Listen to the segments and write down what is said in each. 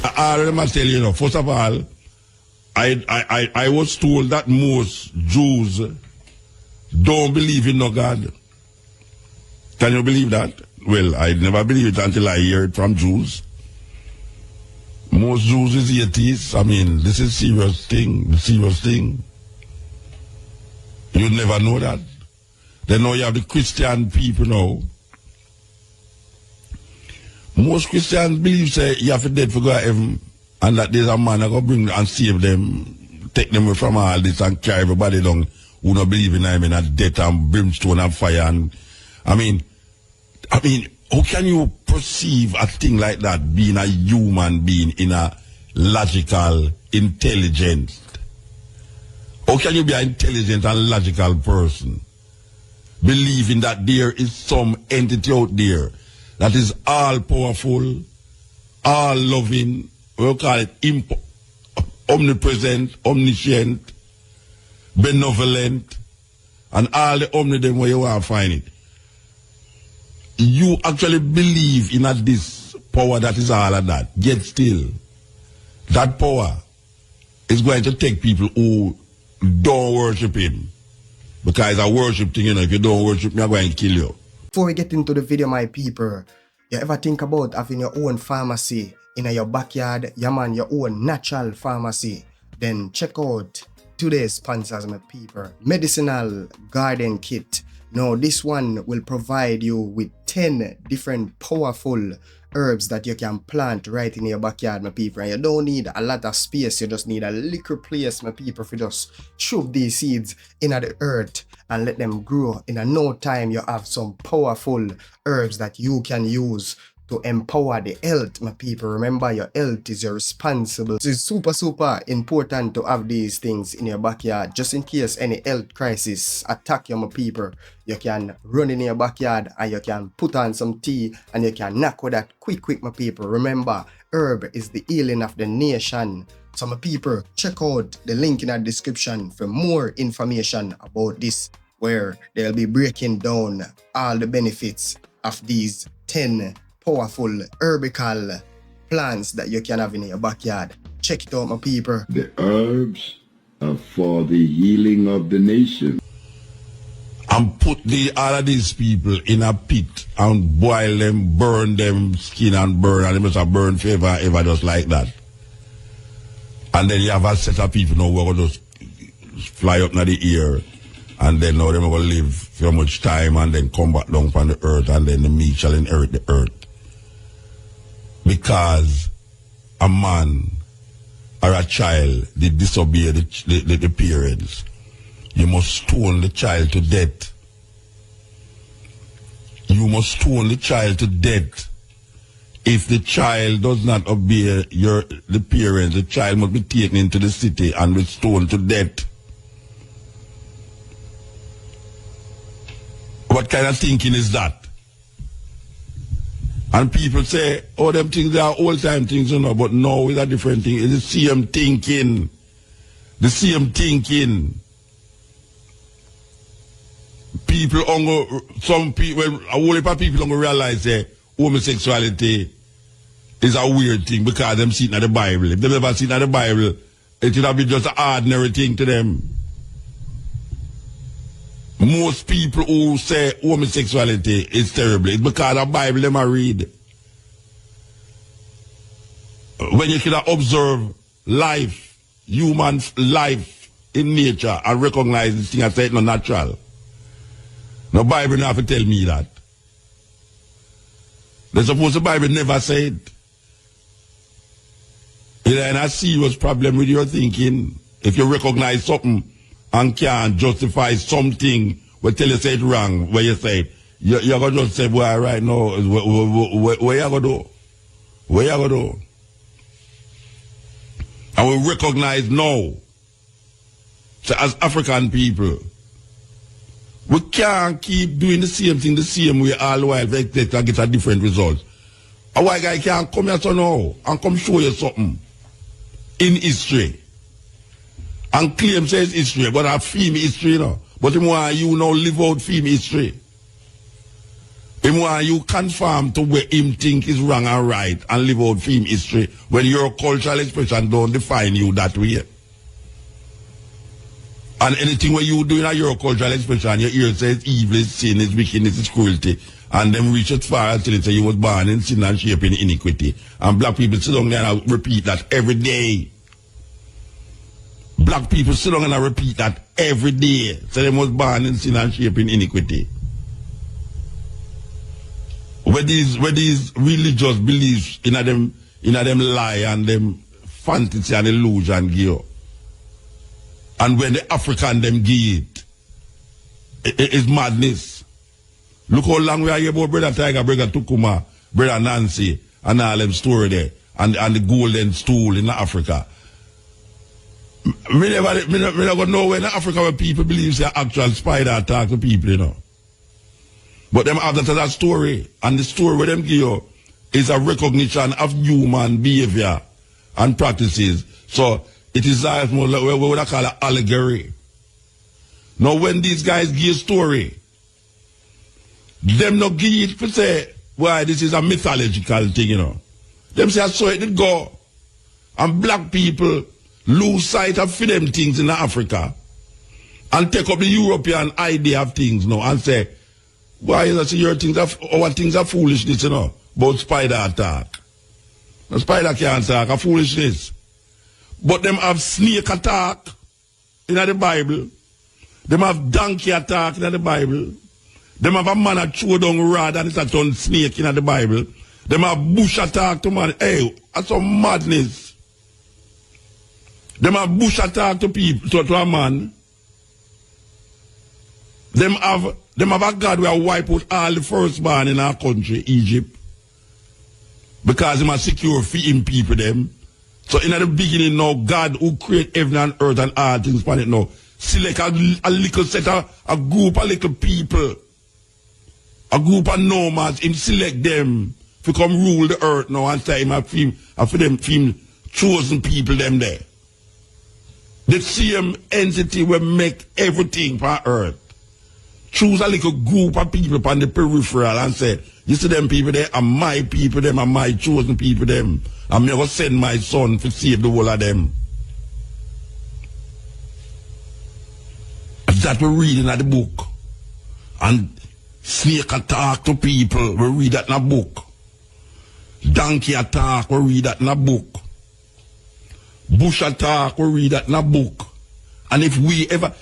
All of them I tell you, first of all, I was told that most Jews don't believe in no God. Can you believe that? Well, I never believed it until I heard it from Jews. Most Jews is atheists. I mean, this is serious thing. You never know that. Then now you have the Christian people now. Most Christians believe say you have to dead for go to heaven and that there's a man that go bring and save them, take them away from all this and carry everybody down who don't believe in him in a death and brimstone and fire. And I mean, how can you perceive a thing like that being a human being in a logical, intelligent? How can you be an intelligent and logical person? Believing that there is some entity out there that is all powerful, all loving, we call it omnipresent, omniscient, benevolent, and all the omni them where you want to find it. You actually believe in this power that is all of that. Yet still, that power is going to take people who don't worship him. Because it's a worship thing, if you don't worship me, I'm going to kill you. Before we get into the video, my people, you ever think about having your own pharmacy in your backyard? Yeah, man, your own natural pharmacy. Then check out today's sponsors, my people. Medicinal Garden Kit. Now, this one will provide you with 10 different powerful herbs that you can plant right in your backyard, my people. And you don't need a lot of space, you just need a little place, my people, for just shove these seeds in the earth and let them grow. In no time, you have some powerful herbs that you can use to empower the health, my people. Remember, your health is your responsible. It's super important to have these things in your backyard, just in case any health crisis attack you, my people. You can run in your backyard and you can put on some tea and you can knock with that quick, my people. Remember, herb is the healing of the nation. So, my people, check out the link in the description for more information about this, where they'll be breaking down all the benefits of these 10 powerful herbal plants that you can have in your backyard. Check it out, my people. The herbs are for the healing of the nation. And put all of these people in a pit and boil them, burn them, skin and burn, and they must have burned forever, ever just like that. And then you have a set of people now who are going to just fly up in the air, and then now they're going to live for much time and then come back down from the earth, and then the meat shall inherit the earth. Because a man or a child did disobey the parents, you must stone the child to death. You must stone the child to death. If the child does not obey the parents, the child must be taken into the city and be stoned to death. What kind of thinking is that? And people say, oh, them things, they are old-time things, you know, but no, it's a different thing. It's the same thinking. The same thinking. People, some people, a whole heap of people don't realize that homosexuality is a weird thing because them see it in the Bible. If they never see it in the Bible, it would have been just an ordinary thing to them. Most people who say homosexuality is terrible, it's because the Bible them I read. When you can observe life, human life in nature, and recognize this thing and say it's not natural. The Bible don't have to tell me that. They suppose the Bible never said. It's a serious problem with your thinking. If you recognize something and can't justify something, we tell you say it wrong, where you say it, you're going to just say, boy, right now, where you going to do? Where you going to do? And we recognize now, so as African people, we can't keep doing the same thing the same way all the while to get a different result. A white guy can't come here so now and come show you something in history and claim says history, but a film history now. But you know live out film history. Him want you conform to where him think is wrong and right and live out film history when your cultural expression don't define you that way. And anything where you do in your cultural expression, your ear says evil is sin, is wickedness, is cruelty. And them reach as far as till say you was born in sin and shape in iniquity. And black people sit down there and repeat that every day. Black people sit down and repeat that every day. So they was born in sin and shape in iniquity. Where these religious beliefs in them lie and them fantasy and illusion give. And when the African them give it is madness. Look how long we are here about Brother Tiger, Brother Tukuma, Brother Nancy, and all them story there, and the golden stool in Africa. Me never know when Africa where people believe say actual spider attack the people, you know. But them have that story, and the story where them give you is a recognition of human behavior and practices. So it is more like what I call an allegory. Now when these guys give a story, them not give it to say, why this is a mythological thing, you know. Them say I saw it did go. And black people lose sight of them things in Africa and take up the European idea of things now and say, why is that your things our things are foolishness, you know, about spider attack. The spider can't attack, a foolishness. But them have snake attack in the Bible. Them have donkey attack in the Bible. Them have a man that throw down rod and it's a ton snake in the Bible. Them have bush attack to man. Hey, that's some madness. Them have bush attack to people, to a man. Them have a God who will wipe out all the firstborn in our country, Egypt. Because them are secure for him people them. So in the beginning now, God who create heaven and earth and all things upon it now, select a little set of a group of little people. A group of nomads, him select them to come rule the earth now and say him for them chosen people them there. The same entity will make everything for earth. Choose a little group of people upon the peripheral and say, you see them people there are my people, them are my chosen people them. I'm never send my son to save the whole of them. That we're reading at the book. And snake attack to people, we read that in a book. Donkey attack, we read that in a book. Bush attack, we read that in a book. And if we ever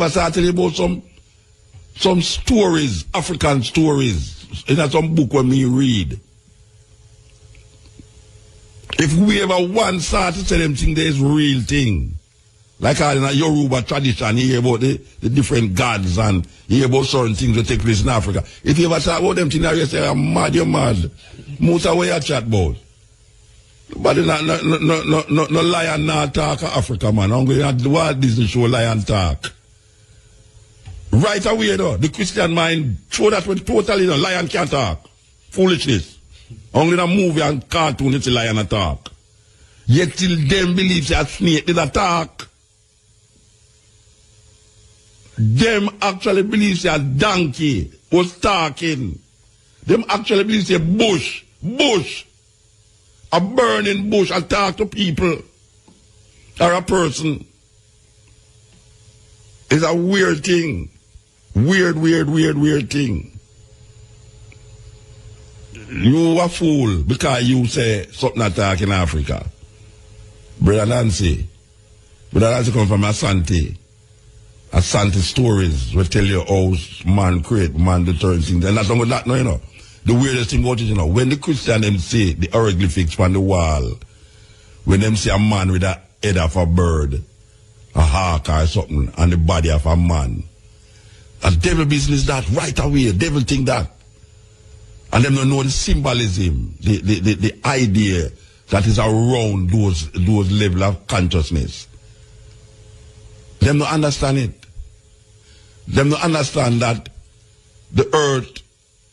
start telling about some stories, African stories, in some book when we read. If we ever once start to tell them things, there's real thing. Like in a Yoruba tradition, you hear about the different gods and you hear about certain things that take place in Africa. If you ever talk about them things, you say, I'm mad, you're mad. Muta, where you chat about? But no lion not talk Africa, man. I'm going to Walt Disney show lion talk. Right away, though, the Christian mind throw that one totally, you know, lion can't talk. Foolishness. Only in a movie and cartoon, it's a lion attack. Yet till them believe that snake did attack. Them actually believe that donkey was talking. Them actually believe that bush, a burning bush attack to people or a person. It's a weird thing. Weird thing. You a fool because you say something attack in Africa. Brother Nancy come from Asante. Asante stories will tell you how man create, man do certain things. And that's not that, no, you know. The weirdest thing about it, you know, when the Christian them say the hieroglyphics on the wall, when them see a man with a head of a bird, a hawk or something, and the body of a man, a devil business that right away, devil think that. And them don't know the symbolism, the idea that is around those level of consciousness. Them don't understand it. Them don't understand that the earth,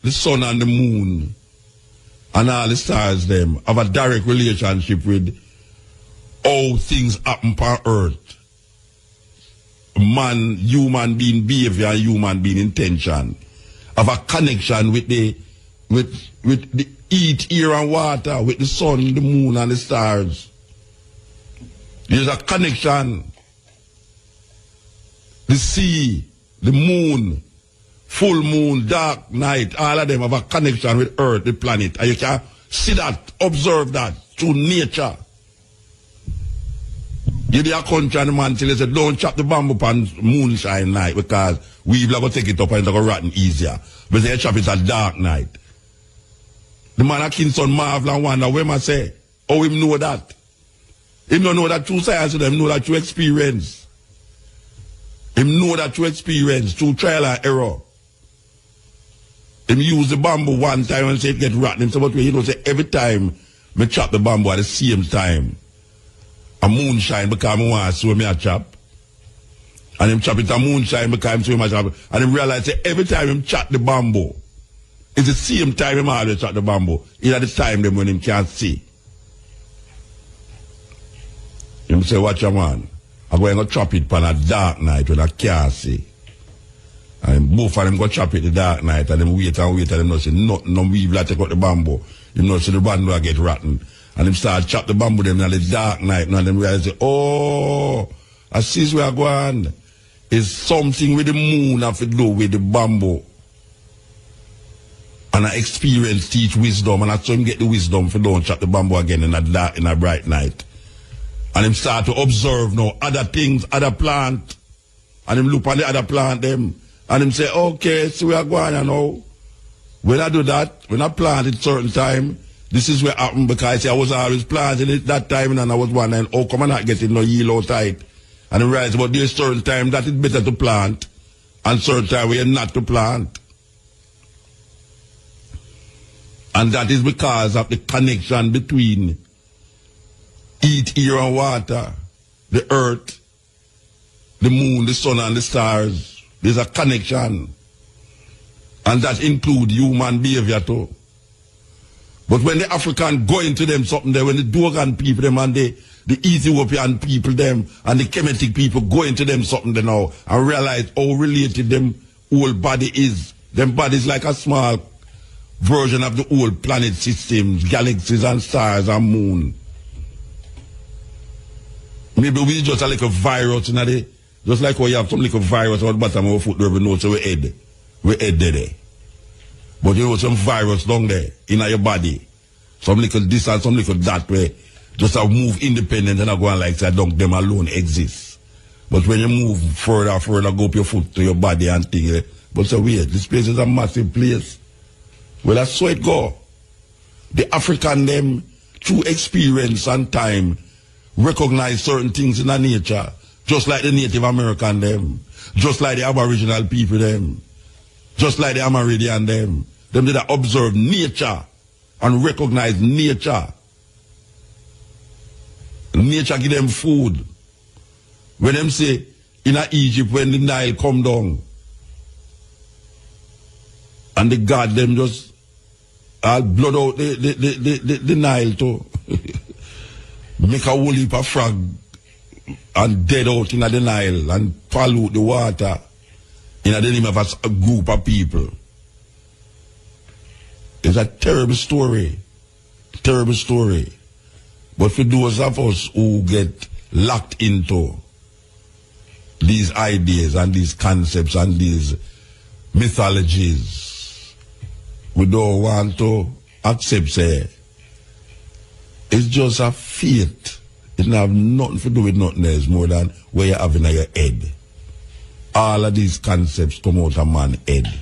the sun and the moon, and all the stars them have a direct relationship with how things happen on earth. Man, human being behavior and human being intention have a connection with the with the heat, air, and water, with the sun, the moon, and the stars. There's a connection. The sea, the moon, full moon, dark night, all of them have a connection with Earth, the planet. And you can see that, observe that through nature. You do a country and the man till you say, don't chop the bamboo on moonshine night because we've got to take it up and it's going to rotten easier. But they chop it at dark night. The man at Kingston marvel and wonder, where I say, how him know that? Him don't know that through science, him know that through experience. Him know that through experience, through trial and error. Him use the bamboo one time and say it get rotten. Him say, but you know, say every time me chop the bamboo at the same time, a moonshine because I want to see me a chop. And him chop it a moonshine because I'm see me a chop. And him realize that every time him chop the bamboo, it's the same time him always chop the bamboo. It's at the time them when him can't see. Him say, watch your man. I'm going to chop it on a dark night when I can't see. And both of them go chop it the dark night and them wait and them not say nothing, no weave like take out the bamboo. You know, so the bamboo will get rotten. And them start chop the bamboo them in the dark night and them realize, oh, I see where I go on. It's something with the moon have to do with the bamboo. And I experience teach wisdom and I saw him get the wisdom for don't chop the bamboo again in a dark, in a bright night. And him start to observe now other things, other plant. And him look on the other plant them. And him say, okay, so we are going now. When I do that, when I plant at certain time, this is where happened because I was always planting it that time and I was wondering, oh, come on, not getting no yield outside. And I realized, but there's certain time that it's better to plant and certain time where you're not to plant. And that is because of the connection between heat, air, and water, the earth, the moon, the sun, and the stars. There's a connection. And that includes human behavior too. But when the African go into them something there, when the Dogon people them and the Ethiopian people them and the Kemetic people go into them something there now and realize how related them whole body is. Them bodies like a small version of the whole planet systems, galaxies and stars and moon. Maybe we just a little virus in the, just like how you have some little virus on the bottom of our foot, we know so we head there. But you know some virus down there in your body. Some little this and some little that way. Just have move independent and I go on like that, don't them alone exist. But when you move further, go up your foot to your body and things. But so weird, this place is a massive place. Well, that's so it go. The African them, through experience and time, recognize certain things in the nature. Just like the Native American them. Just like the Aboriginal people them. Just like the Amerindian them. Them did observe nature and recognize nature. Nature give them food. When them say, in Egypt, when the Nile come down, and the God them just all blood out the Nile too. Make a whole heap of frog and dead out in the Nile and pollute the water in the name of a group of people. It's a terrible story. Terrible story. But for those of us who get locked into these ideas and these concepts and these mythologies, we don't want to accept, say, it's just a faith. It don't have nothing to do with nothing else more than what you have in your head. All of these concepts come out of man's head.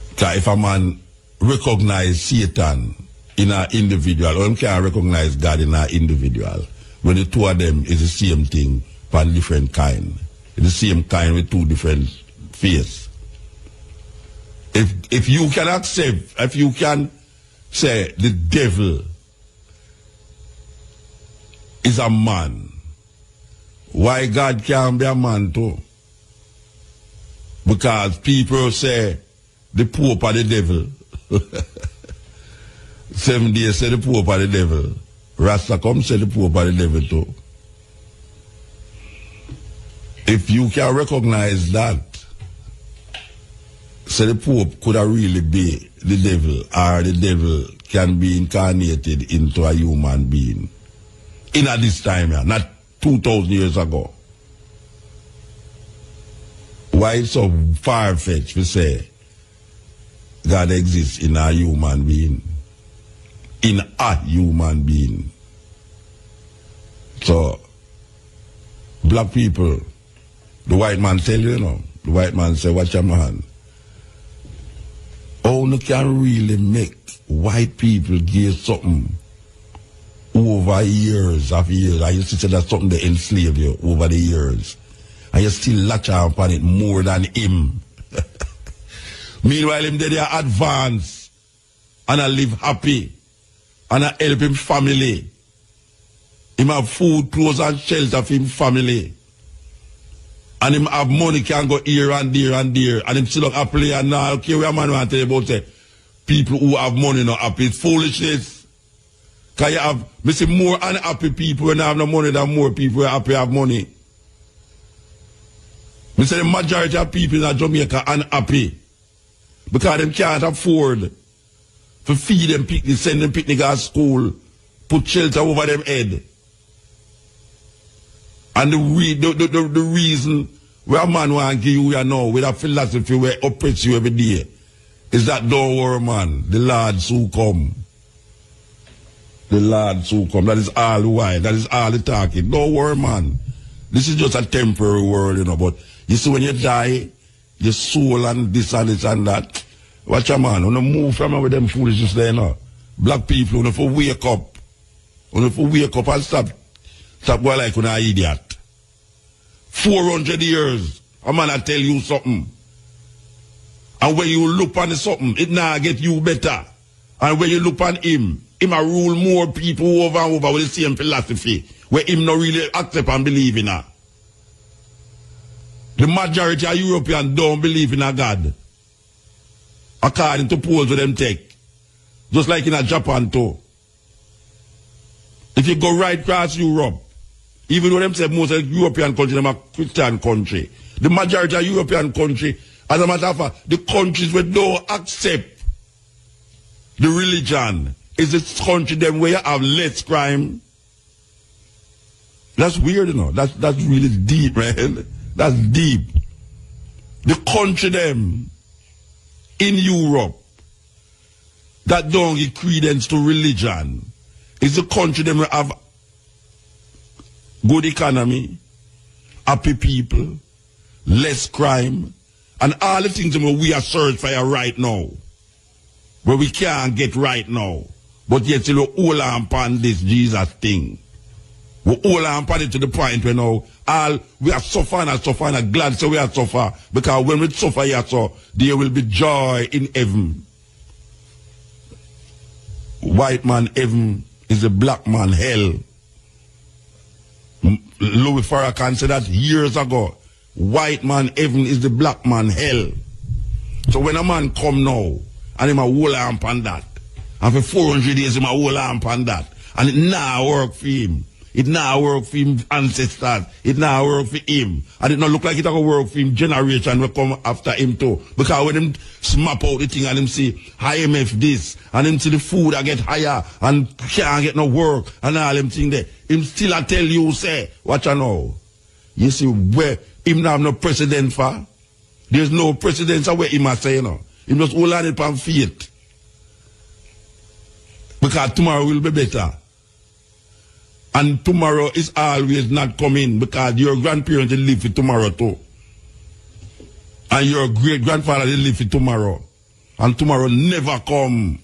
Because if a man recognize Satan in an individual, or him can't recognize God in an individual, when the two of them is the same thing, but different kind. It's the same kind with two different faces. If you can accept, if you can say the devil is a man, why God can't be a man too? Because people say the Pope are the devil. 7 days say the Pope are the devil. Rasta come say the Pope are the devil too. If you can recognize that, So the Pope could have really be the devil, or the devil can be incarnated into a human being. In at this time, yeah, not 2,000 years ago. Why it's so far-fetched to say God exists in a human being? In a human being. So, black people, the white man tell you, the white man say, watch your man. How you can really make white people give something over years of years? I used to say that's something they enslave you over the years. And you still latch upon it more than him. Meanwhile, him they are advanced and I live happy and I help him family. Him have food, clothes and shelter for him family. And him have money can go here and there and there. And him still look happily and now okay, we a man want to tell you about say, people who have money not happy. It's foolishness. Because you have, me see more unhappy people when they have no money than more people who are happy have money. Me say the majority of people in Jamaica unhappy. Because them can't afford to feed them picnic, send them picnic at school, put shelter over them head. And the reason where a man want to give you now with a philosophy where oppress you every day is that don't worry, man, the Lord's who come. The Lord's who come. That is all why. That is all the talking. Don't worry, man. This is just a temporary world, but you see when you die, your soul and this and this and that. Watch a man, when you move from with them foolishness there, black people, when you wake up. When you wake up and stop going like an idiot. 400 years, a man will tell you something. And when you look on something, it now get you better. And when you look on him will rule more people over and over with the same philosophy, where him not really accept and believe in her. The majority of Europeans don't believe in a God. According to polls with them take. Just like in a Japan too. If you go right across Europe, even though them say most of the European countries them are Christian country, the majority of European country, as a matter of fact, the countries where don't accept the religion is the country them where you have less crime. That's weird, That's really deep, man. That's deep. The country them in Europe that don't give credence to religion is the country them will have good economy, happy people, less crime, and all the things that we are searching for right now, where we can't get right now, but yet still we hold on upon this Jesus thing. We hold on upon it to the point where now we are suffering and glad so we are suffer, because when we suffer here so there will be joy in heaven. White man heaven is a black man hell. Louis Farrakhan said that years ago. White man heaven is the black man hell. So when a man come now and him a hold on upon that, and for 400 days him a hold on upon that, and it now work for him. It now work for him ancestors. It now work for him. And it not look like it will work for him generation will come after him too. Because when him smap out the thing and him see IMF this, and him see the food I get higher and can't get no work and all them thing there, him still I tell you say, watch I know. You see where him not have no precedent for? There's no precedent where him must say, Him just hold on it on faith. Because tomorrow will be better. And tomorrow is always not coming because your grandparents will live for tomorrow too. And your great-grandfather will live for tomorrow. And tomorrow never come.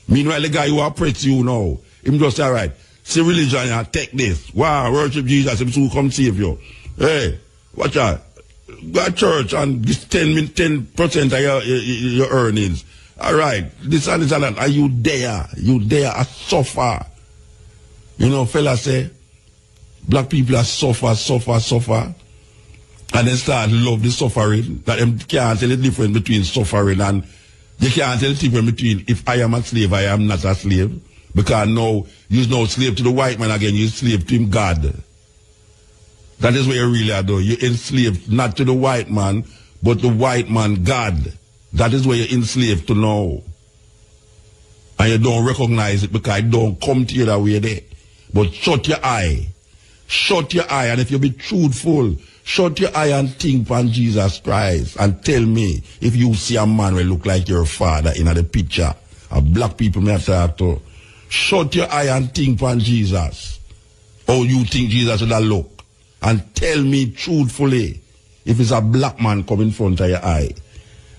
Meanwhile, the guy who oppress you now, him just say, all right, see religion, take this. Wow, worship Jesus, him soon come save you. Hey, watch out. Go to church and this 10% of your earnings. All right, this and this and that. Are you there? You there, I suffer. Fellas say, black people are suffer, and then start love the suffering, that them can't tell the difference between suffering and, you can't tell the difference between if I am a slave, I am not a slave, because now, you're no slave to the white man again, you're slave to him God. That is what you really are doing. You're enslaved not to the white man, but the white man, God. That is where you're enslaved to now. And you don't recognize it because it don't come to you that way there. But shut your eye. Shut your eye. And if you be truthful, shut your eye and think on Jesus Christ. And tell me if you see a man will look like your father in the picture. A black people may have to talk to. Shut your eye and think on Jesus. How you think Jesus will look. And tell me truthfully if it's a black man come in front of your eye.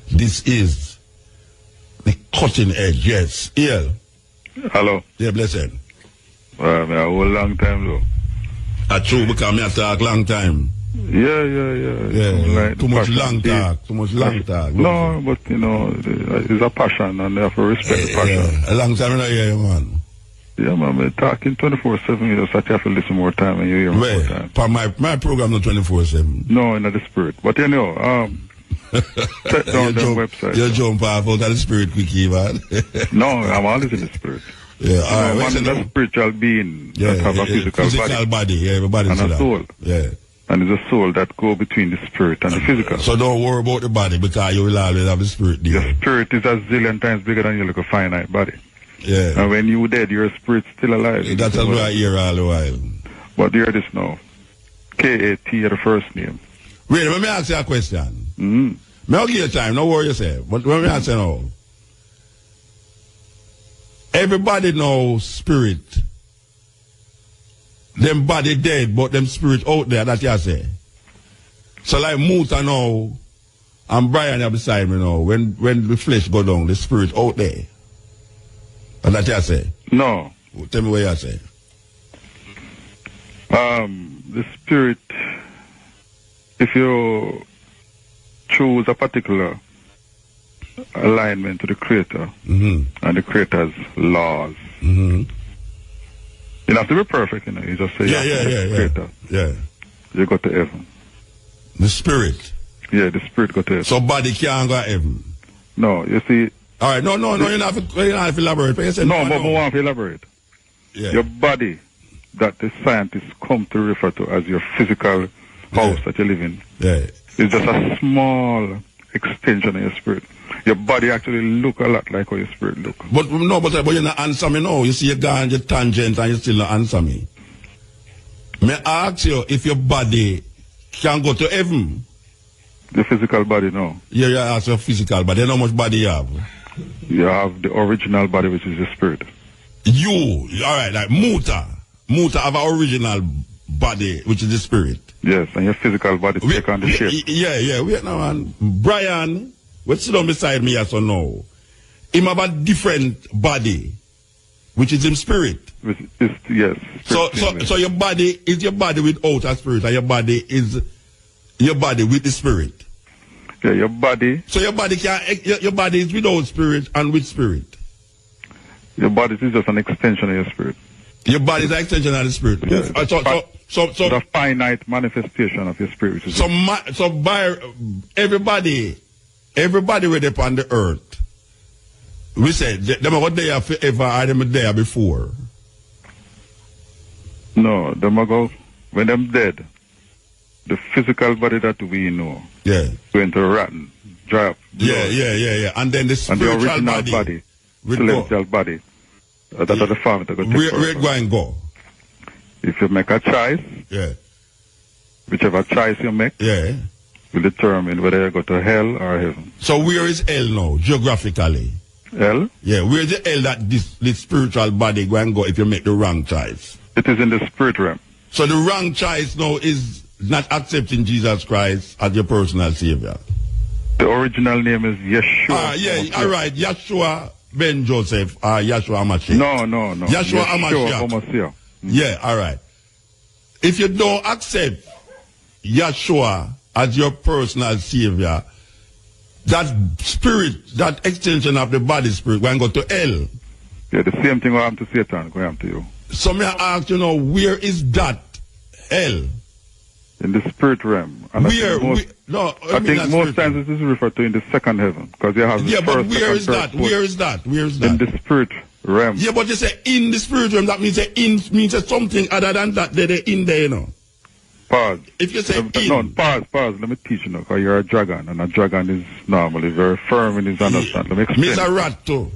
This is the cutting edge, yes. Here. Hello. Yeah, blessed. A whole long time though. True, because me have talk long time. Yeah. Like too much long talk. No, but you know, it's a passion and you have to respect the passion. Yeah. A long time I don't hear you, man. Yeah, man, I'm talking 24/7, you just have to listen more time and you hear more time. But my program not 24/7. No, in the spirit. But you know, check down their website. You jump off out of the spirit quickly, man. No, I'm always in the spirit. Yeah, all right. One is a spiritual being that have a physical body. Yeah, everybody and a soul. Yeah. And it's a soul that go between the spirit and the physical. So don't worry about the body because you will always have the spirit there. The spirit is a zillion times bigger than your little finite body. Yeah. And when you dead, your spirit's still alive. That's what I hear all the while. But hear this now. K-A-T are the first name. Wait, let me ask you a question. May I give you time, no worry yourself. But let me ask you now. Everybody knows spirit. Them body dead, but them spirit out there, that you say. So like Muta now, and Brian are beside me now, when the flesh go down, the spirit out there. And that you say? No. Tell me what you say. The spirit, if you choose a particular alignment to the Creator and the Creator's laws, you don't have to be perfect, you know. You just say, Creator. Yeah. You go to heaven. The spirit? Yeah, the spirit go to heaven. So body can't go to heaven? No, you see. All right, no, you're not to elaborate. But but I want to elaborate. Yeah. Your body that the scientists come to refer to as your physical house that you live in is just a small extension of your spirit. Your body actually look a lot like how your spirit look. But you're not answer me now. You see you go on your tangent and you still not answer me. May I ask you if your body can go to heaven? The physical body, no. Yeah, you ask your physical body. How much body you have? You have the original body, which is the spirit. You, alright, like Muta have an original body, which is the spirit. Yes, and your physical body take on the shape. Yeah, wait now, man. Brian, what's sit down beside me, yes or no? Him have a different body, which is his spirit. Yes. So your body is your body without a spirit, and your body is your body with the spirit. Yeah, your body. So your body is without spirit and with spirit. Your body is just an extension of your spirit. Your body is an extension of the spirit. Yeah, so the finite manifestation of your spirit. So by everybody with upon the earth, we said them are there forever, or them there before. No, them are go when them dead. The physical body that we know, going to rotten, dry up. Yeah. And then the spiritual and the original body celestial body, that are the farm that go take where it go and go? If you make a choice, whichever choice you make, will determine whether you go to hell or heaven. So where is hell now, geographically? Hell? Yeah, where is the hell that this spiritual body go and go if you make the wrong choice? It is in the spirit realm. So the wrong choice now is not accepting Jesus Christ as your personal savior. The original name is Yeshua. All right, Yeshua Ben Joseph or Yeshua Hamashiach. No. Yeshua Hamashiach. Yeah, all right. If you don't accept Yeshua as your personal savior, that spirit, that extension of the body spirit, going to go to hell. Yeah, the same thing will happen to Satan, going happen to you. So may I ask you now, where is that hell? In the spirit realm. And I think most times this is referred to in the second heaven. Because you have the but where is that? Where is that? In the spirit realm. Yeah, but you say in the spirit realm, that means in means something other than that they're in there, you know. Pause. If you say No, pause. Let me teach you now, because you're a dragon, and a dragon is normally very firm in his understanding. Let me explain. Mr. Rat too.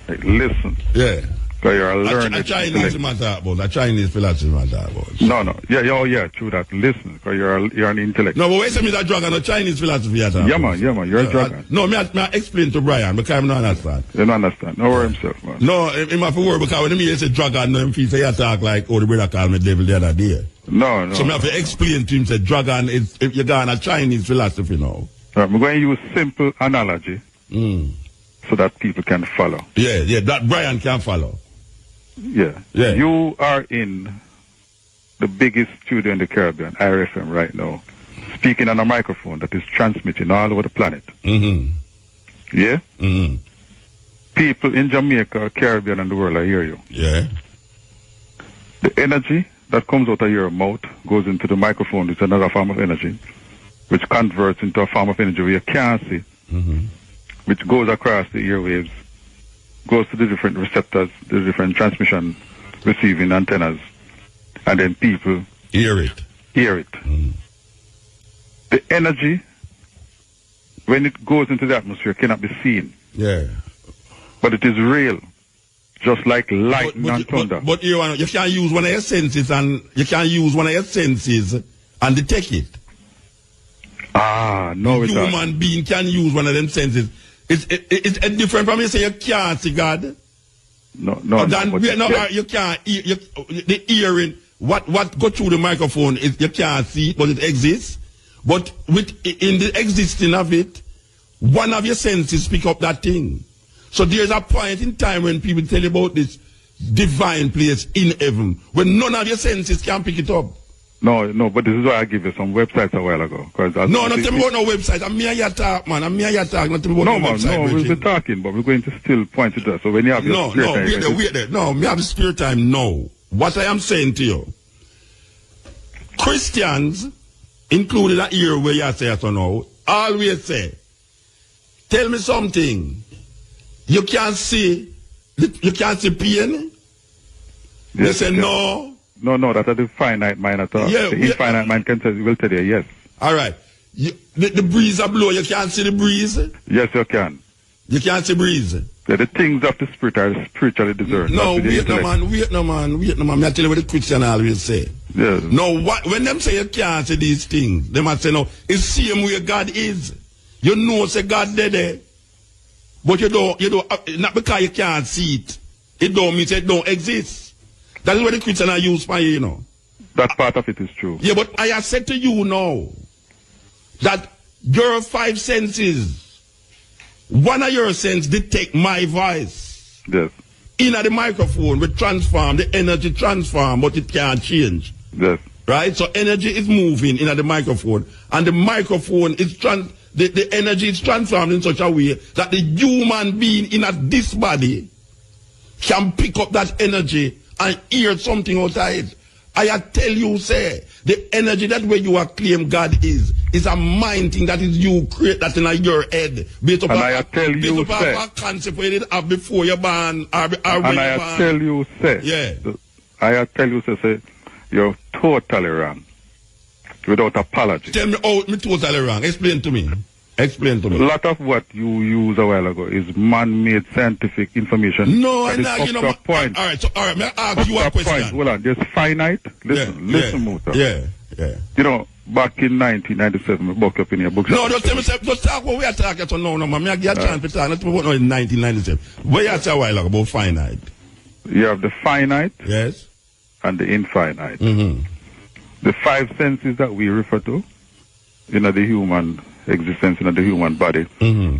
Hey, listen. Yeah. Because you're a learned. A Chinese matter about. A Chinese philosophy matter about. No. Yeah, true that. Listen, because you're an intellect. No, but wait a minute, a dragon, a Chinese philosophy matter. Yeah, man, you're a dragon. No, me explain to Brian, because I don't understand. You don't understand. No worry himself, man. No, him have to worry, because when he say dragon, him feel say you talk like, oh, the brother called me devil the other day. No. So me have to explain to him, say dragon is, if you're going a Chinese philosophy now. I'm going to use simple analogy so that people can follow. Yeah, that Brian can follow. Yeah. You are in the biggest studio in the Caribbean, IRFM, right now, speaking on a microphone that is transmitting all over the planet. Yeah? People in Jamaica, Caribbean, and the world, I hear you. Yeah. The energy that comes out of your mouth goes into the microphone. It's another form of energy, which converts into a form of energy where you can't see, which goes across the airwaves, goes to the different receptors, the different transmission receiving antennas, and then people hear it. The energy, when it goes into the atmosphere, cannot be seen. Yeah. But it is real, just like lightning and thunder. But you can't use one of your senses and detect it. No, it's not. Human being can use one of them senses. It's different from you say you can't see God. No, you can't hear. The hearing, what go through the microphone is you can't see it, but it exists. But in the existing of it, one of your senses pick up that thing. So there's a point in time when people tell you about this divine place in heaven, when none of your senses can pick it up. No, but this is why I give you some websites a while ago. No, nothing about no website. I'm here talk, man. Nothing about no website. No, we'll be talking, but we're going to still point it out. So when you have your spirit time... wait there. No, me have the spirit time now. What I am saying to you, Christians, including that here where you say so now, always say, tell me something. You can't see pain? Yes, they say no. No, that is the finite mind at all. Yeah, the infinite mind will tell you yes. All right. The breeze a blow, you can't see the breeze? Yes, you can. You can't see breeze? Yeah, the things of the spirit are spiritually discerned. No, wait no man. Me I tell you what the Christian always say. Yes. No, when them say you can't see these things, they must say no, it's same way God is. You know say God there. But you don't, not because you can't see it. It don't mean it don't exist. That is what the Christian are used for, you know. That part of it is true. Yeah, but I have said to you now that your five senses, one of your senses detect my voice. Yes. In the microphone, we transform, the energy transform, but it can't change. Yes. Right? So energy is moving in the microphone, and the microphone is the energy is transformed in such a way that the human being in this body can pick up that energy and hear something outside. I tell you, say, the energy that way you are claim God is a mind thing that is you create that in your head. Based upon I tell you, say, a concept where it have before you're born or when you're born. I tell you, say, yeah. I tell you, say, you're totally wrong. Without apology. Tell me, me totally wrong. Explain to me. A lot of what you used a while ago is man-made scientific information. No, I'm not. You know, point. All right. May I ask you a question? Point. Hold on. There's finite. Listen, Muta. Yeah. You know, back in 1997, we book up in your bookshop. No, just talk what we are talking about. No, man. I get a chance to talk. Not about in 1997. What you say a while ago about finite? You have the finite. Yes. And the infinite. The five senses that we refer to in the human existence in the human body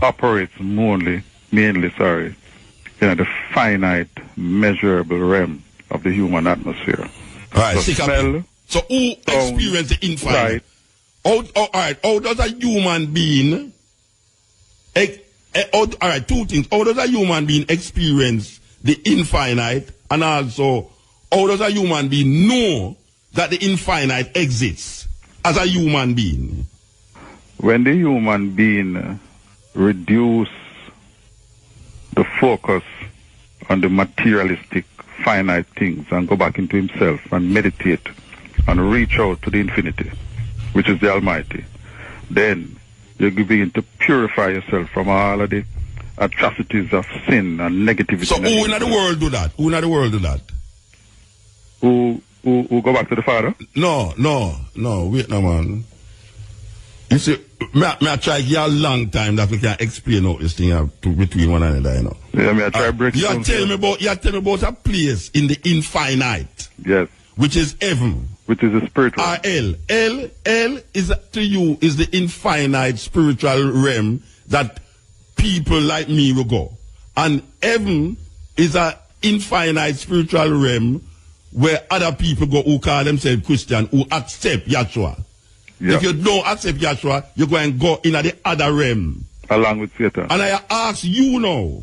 operates mainly in the finite, measurable realm of the human atmosphere. All right, so smell. So who experience the infinite? All right, how does a human being? All right, two things. How does a human being experience the infinite, and also how does a human being know that the infinite exists as a human being? When the human being reduce the focus on the materialistic, finite things and go back into himself and meditate and reach out to the infinity, which is the Almighty, then you begin to purify yourself from all of the atrocities of sin and negativity. So who in the world do that? Who in the world do that? Who go back to the Father? No, wait no man. You see, I try to give you a long time that we can explain out this thing between one another, you know. Yeah, I try to break it down. You tell me about a place in the infinite. Yes. Which is heaven. Which is the spiritual. L is to you is the infinite spiritual realm that people like me will go. And heaven is an infinite spiritual realm where other people go who call themselves Christian, who accept Yahshua. Yeah. If you don't accept Yahshua, you're going to go in the other realm. Along with Satan. And I ask you now,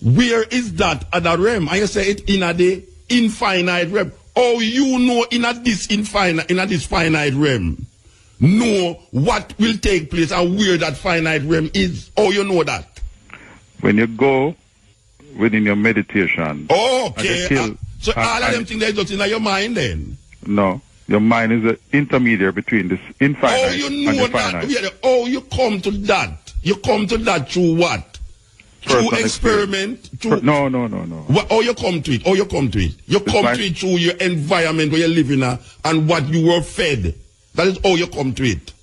where is that other realm? And you say it in the infinite realm. Oh, you know in this finite realm, know what will take place and where that finite realm is. Oh, you know that. When you go within your meditation. Okay. So all of them things are just in your mind then? No. Your mind is an intermediary between this infinite and the finite. Oh, you come to that. You come to that through what? Through experiment? No. You come to it. You come to it through your environment where you live in and what you were fed. That is how you come to it.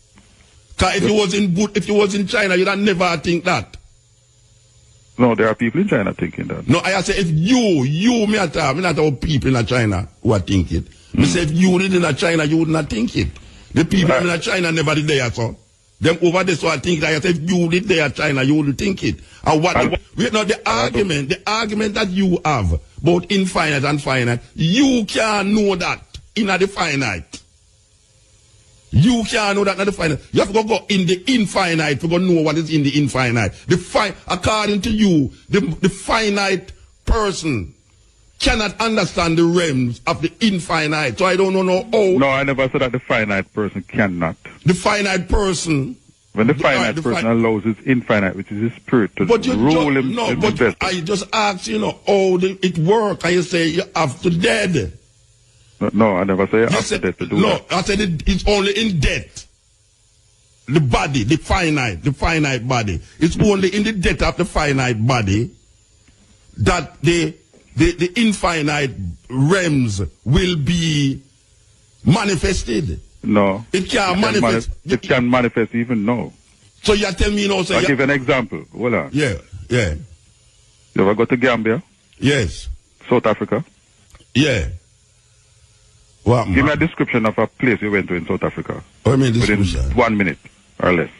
Because if you was in China, you'd have never think that. No, there are people in China thinking that. No, I say if me not about people in China who are thinking it. Me say if you live in China, you would not think it. The people in China never did there, so. Them over there, so I think that if you live there in China, you would think it. And the argument that you have, both infinite and finite, you can't know that in the finite. You can't know that in the finite. You have to go in the infinite to go know what is in the infinite. According to you, the finite person cannot understand the realms of the infinite. So I don't know how. No, I never said that the finite person cannot. The finite person. When the finite person allows his infinite, which is his spirit, to rule him. No, but I just ask, how it works. And you say you have to dead. No, I never say you have to death to do that. No, I said it's only in death. The body, the finite body. It's only in the death of the finite body that the infinite realms will be manifested. No. It can't manifest. It can manifest even now. So you tell me now. I'll give you an example. Hold on. Yeah. You ever go to Gambia? Yes. South Africa? Yeah. What, give me a description of a place you went to in South Africa. What do you mean within description? 1 minute or less.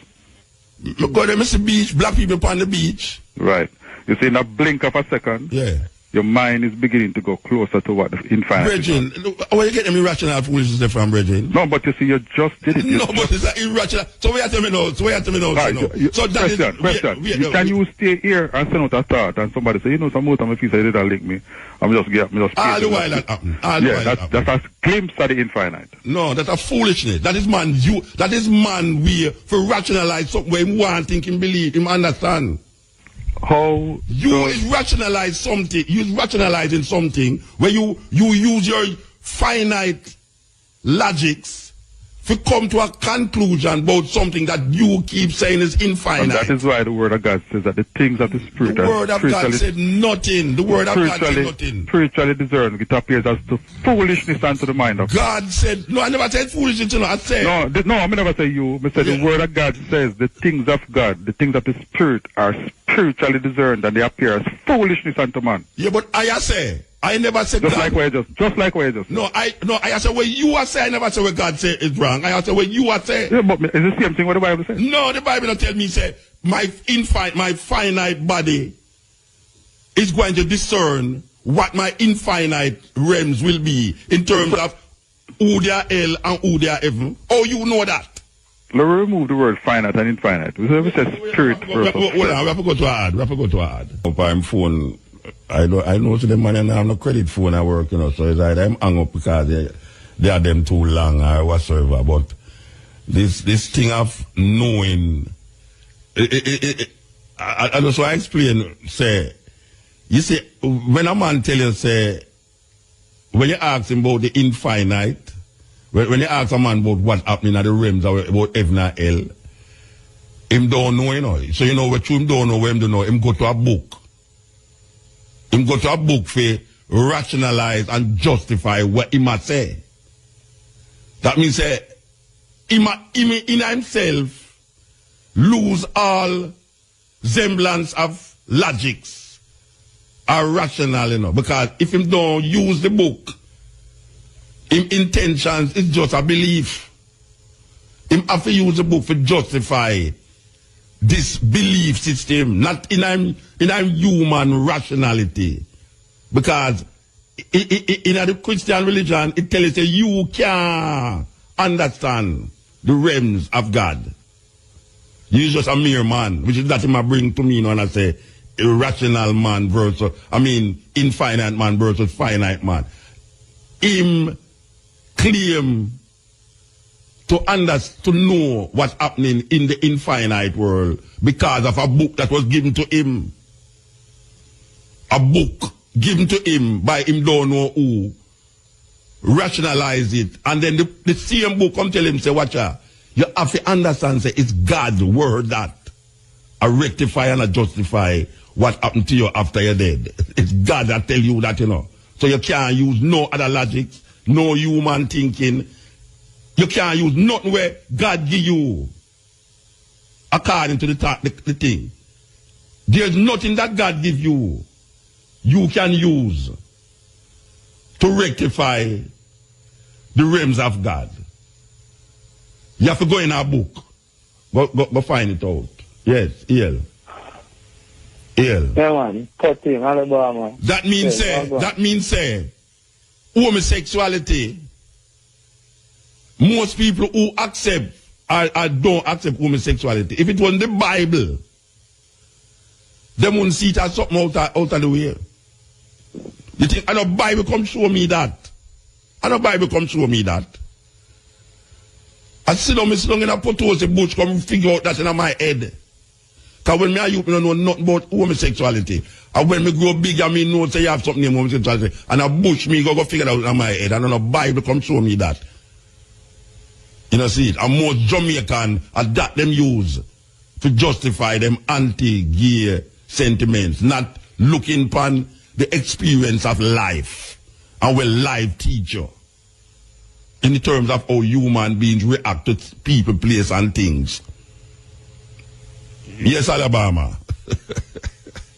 Go there, Mr. Beach, black people upon the beach. Right. You see, in a blink of a second, your mind is beginning to go closer to what the infinite Brethren, where you get them irrational foolishness from, Brethren? No, but you see, you just did it. No, but it's irrational. So where you tell me now? Right, so that question. Can you stay here and send out a thought and somebody say, some more time if you say they didn't link me, I'm just all the while that happen. That's a glimpse of the infinite. No, that's a foolishness. That is man we for rationalize something where he want, think, him believe, him understand. How you is rationalize something. You is rationalizing something where you use your finite logics to come to a conclusion about something that you keep saying is infinite. And that is why the Word of God says that the things of the Spirit the Word of God said nothing. The Word of God said nothing. Spiritually discerned, it appears as to foolishness unto the mind of God said, no, I never said foolishness, I said. No, I never say you. I said the Word of God says the things of God, the things of the Spirit are spiritually discerned and they appear as foolishness unto man. Yeah, but I never said just that. Just like what you just No, I said what you are saying. I never said what God said is wrong. I said what you are saying. Yeah, but it's the same thing what the Bible says. No, the Bible don't tell me say my finite body is going to discern what my infinite realms will be in terms of who they are hell and who they are heaven. Oh, you know that. Let me remove the word finite and infinite. We say spirit. Hold on, we have to go to ad. Up on phone. I know to them man and I have no credit phone I work, so it's either I'm hung up because they are them too long or whatsoever. But this thing of knowing, I just want to explain, say, you see, when a man tell you, say, when you ask him about the infinite, when you ask a man about what's happening at the realms, about heaven and hell, him don't know, you know. So you know what him don't know, what him don't know, him go to a book. Him go to a book for rationalize and justify what he must say. That means say, him in himself lose all semblance of logics or rational, you know, because if him don't use the book, him intentions is just a belief. Him have to use the book to justify this belief system, not in a human rationality. Because in the Christian religion, it tells you you can't understand the realms of God. You're just a mere man, which is that him bring to me, you know, when I say irrational man versus, infinite man versus finite man. Him claim to know what's happening in the infinite world because of a book that was given to him. A book given to him by him don't know who. Rationalize it. And then the same book come tell him, say, watch out. You have to understand, say, it's God's word that rectify and justify what happened to you after you're dead. It's God that tell you that, you know. So you can't use no other logic, no human thinking. You can't use nothing where God give you according to the thing. There's nothing that God give you can use to rectify the realms of God. You have to go in our book. Go find it out. Yes, EL. Yeah, man. 13, Alabama. That means say, homosexuality, most people who accept or don't accept homosexuality, if it wasn't the Bible, they wouldn't see it as something out of the way. You think, I know Bible come show me that. I sit down in a potatoes bush, come figure out that in my head. Because when me and you don't know nothing about homosexuality. And when me grow big, I know say you have something in homosexuality. And a bush me go figure it out in my head. I don't know Bible come show me that. You know, see it. And most Jamaican that them use to justify them anti-gay sentiments, not looking upon the experience of life and what life teach you in the terms of how human beings react to people, place, and things. Yes, Alabama.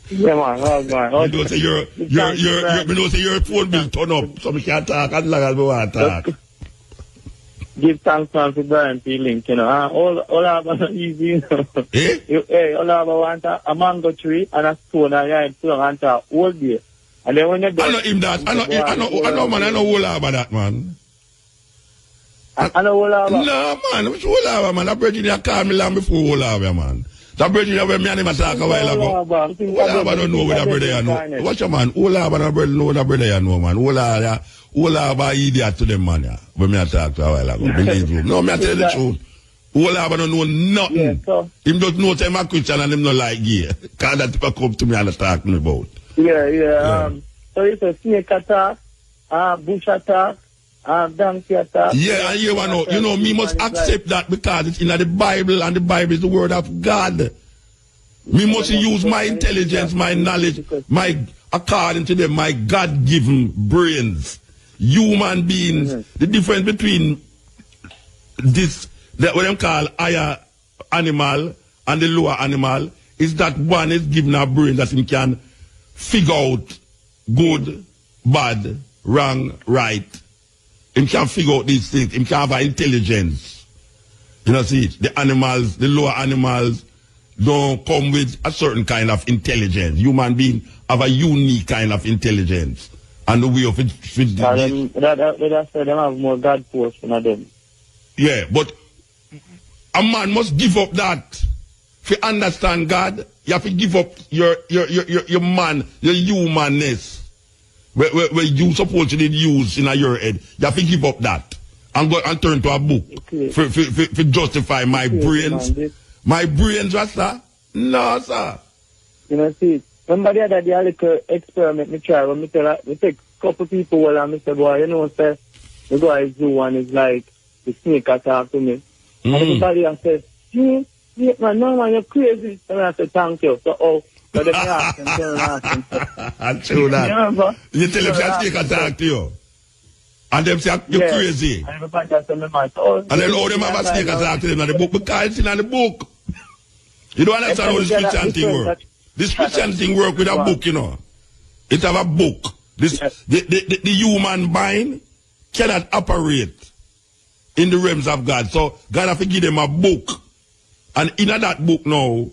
Yeah, man. Oh, man. You know, say your phone bill turn up, so we can't talk as long as we want to talk. Give thanks, man, to Brian P. Link, you know. All I have easy, you know. Eh? All I want a mango tree and a stone and ride so and a whole day. And then when you do I know him that. I know, man. I know all about that, man. I know all about. No, man. Which all about, man? That virgin you called me long before all about, man. That virgin when me and him talk a while ago. All about don't know what that brother you know. Watch your man. All about that brother know what that brother you know, man. All about idiot to them, man. Yeah. When me talk a while ago. Believe me. No, me tell the truth. All about don't know nothing. Yeah, so. Him just know say I'm a Christian and him not like gay. Because that people come to me and talk me about. Yeah. So it's a snake attack, bush attack, donkey attack. Yeah, and you know, me must accept that because it's in the Bible and the Bible is the word of God. Me must use my intelligence, my knowledge, according to them, my God-given brains. Human beings, the difference between what them call higher animal and the lower animal is that one is given a brain that he can figure out good, bad, wrong, right. He can figure out these things. He can have an intelligence. You know, see, the animals, the lower animals, don't come with a certain kind of intelligence. Human beings have a unique kind of intelligence. And the way of it. Them have more God force than them. Yeah, but a man must give up that. If you understand God, you have to give up your man, your humanness. Where you supposed to use in your head. You have to give up that. And go and turn to a book. Okay. For justify my brains. My brains, Rasta? No, sir. You know, see, remember the other day, a little experiment me try when me take a couple people well and me say, boy, you know, say, the guy is zoo and it's like, the snake attack to me. And everybody has said, yeah, man, no man, you're crazy. And I said, thank you. So then me ask him, turn and ask him. True that. You tell him that snake attack to you. And them say, you're crazy. And everybody has said, man, and then all them have a snake attack to them in the book because it's in the book. You don't understand how this Christian thing works. This Christian thing work with a book, you know. It have a book. The human mind cannot operate in the realms of God. So God have to give them a book. And in that book now,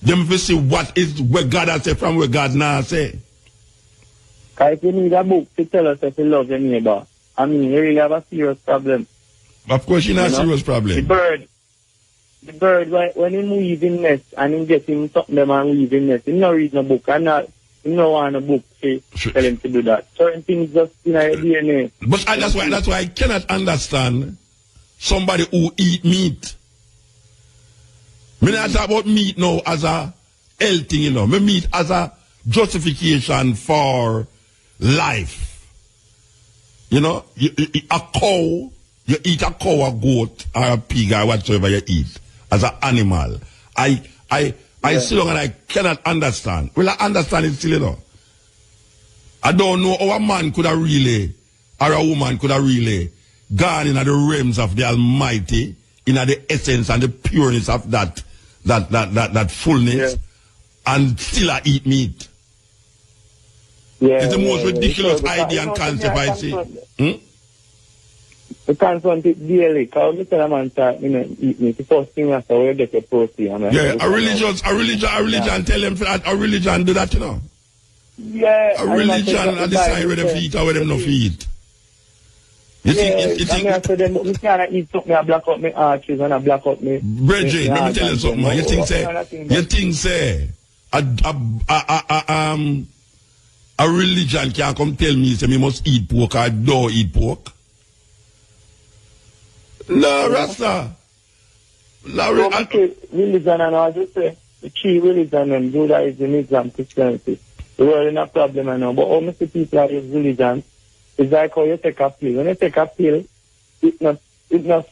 them will see what is where God has said from where God now say. Because if you need a book to tell us if you love your neighbor, I mean, you really have a serious problem. Of course, you know, a serious problem. The bird, when he move in nest and he get him something them and weave in nest, he no read no book and he no want a book to tell him to do that. Certain things just in our DNA. But that's why I cannot understand somebody who eat meat. Me not talk about meat now as a health thing, you know. Me meat as a justification for life. You know, a cow, you eat a cow, a goat, or a pig, or whatsoever you eat as an animal. I still and I cannot understand. Well, I understand it still, you know. I don't know how a man could have really, or a woman could have really gone in the realms of the Almighty, in the essence and the pureness of that fullness, and still I eat meat. It's the most ridiculous idea and concept I see. We confront it daily, because we tell a man to eat meat. The first thing after we get a protein. A religion tell them that a religion do that, you know. Yeah. A religion decide where they feed or where they no feed. You think I said them, we can't eat something, I black out my arches and I black out my... Bridget, let me tell you something, man. You think say a religion can't come tell me say me must eat pork or don't eat pork? No, Rasta. Religion, and I just say the key religion and Judaism, Islam, Christianity. The world is not a problem, I know. But how many people are in religion? It's like how you take a pill. When you take a pill, it not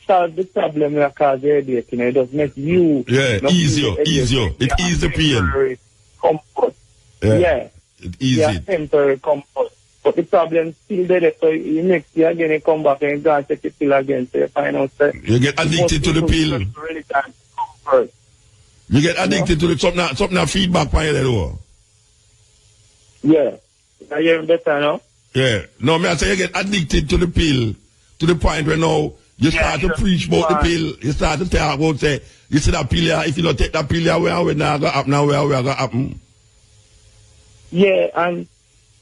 solve the problem that cause your headache. You know, it just make you easier. It eases the pain. Comfort. Yeah. It eases temporary comfort. But the problem still there. So you next year again, you come back and you go and take the pill again. So you find out that you get addicted to the pill. Really comfort. You get addicted to the something feedback by you. Yeah. Are you hearing better now? Yeah. No, I say you get addicted to the pill to the point where now you start to preach about the pill. You start to talk about, say, you see that pill here, if you don't take that pill here, where now go up now, where going to happen? Yeah, and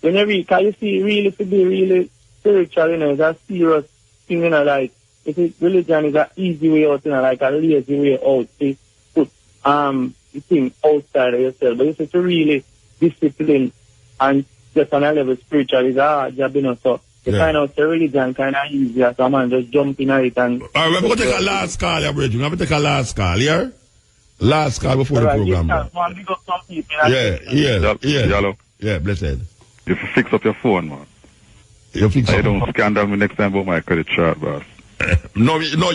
when you read, can you see, really, to be really spiritual, you know, it's a serious thing, you know, like, if religion is an easy way out, you know, like a lazy way out, to put the thing outside of yourself. But if it's really discipline and just on a level spiritual is a hard job, you know, so you find out the religion kind of easier, so man just jump in it and... All right, we're going to take a last call, yeah, Bridget. We're going to take a last call, yeah? Last call before the program. Hello. Yeah, blessed. You fix up your phone, man. You fix up. I don't scandal me next time about my credit chart, boss. No, you never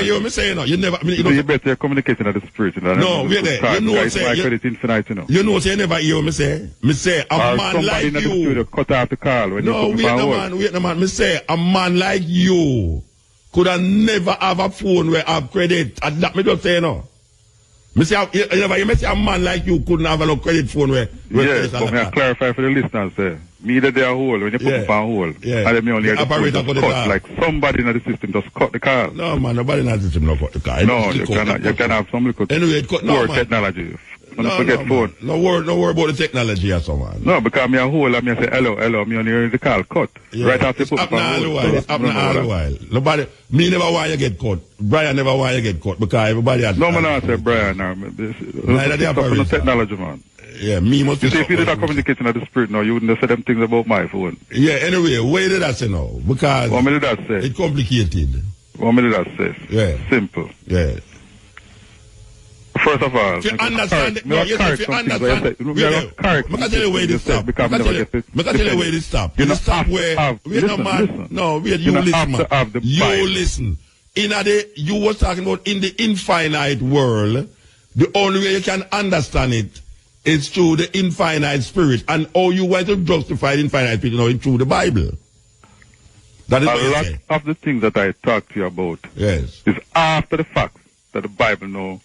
hear me say, no. You never. You better communicate in the spirit. You know, no, we're there. You know, say, my credit infinite, you know. You know, say, you never hear me say. Me say, a man like you. In the studio cut out the call when no, wait a man. Me say, a man like you could have never have a phone where have credit. And that me just say, no. Me say, you say a man like you couldn't have a credit phone where. Yes, but me I clarify for the listeners there. Me that they are whole when you put up on hold. Yeah. And then me only have the phone cut. Like somebody in the system just cut the car. No man, nobody in the system not cut the car. No, you can have some little technology. Phone. No worry about the technology or someone. No, because me a hold and me say hello, me only hear the call cut. Yeah. Right after you put up on hold. It's happening all the while. Nobody, me never want you get cut. Brian never want you get cut because everybody has... No, man, I say Brian now. Neither they are technology, man. Yeah, me must be... You see, if you did not communicate in the spirit now, you wouldn't have said them things about my phone. Yeah, anyway, where did I say now? Because... What did that say? It's complicated. What did that say? Yeah. Simple. Yeah. First of all, if you understand, no, yes, if you understand, I can tell you where this stop. I can tell you where this stop. You stop where, you listen, man. You listen. You was talking about in the infinite world, the only way you can understand it is through the infinite spirit. And all you want to justify the infinite spirit, you know, through the Bible. That is a lot of the things that I talk to you about is after the fact that the Bible now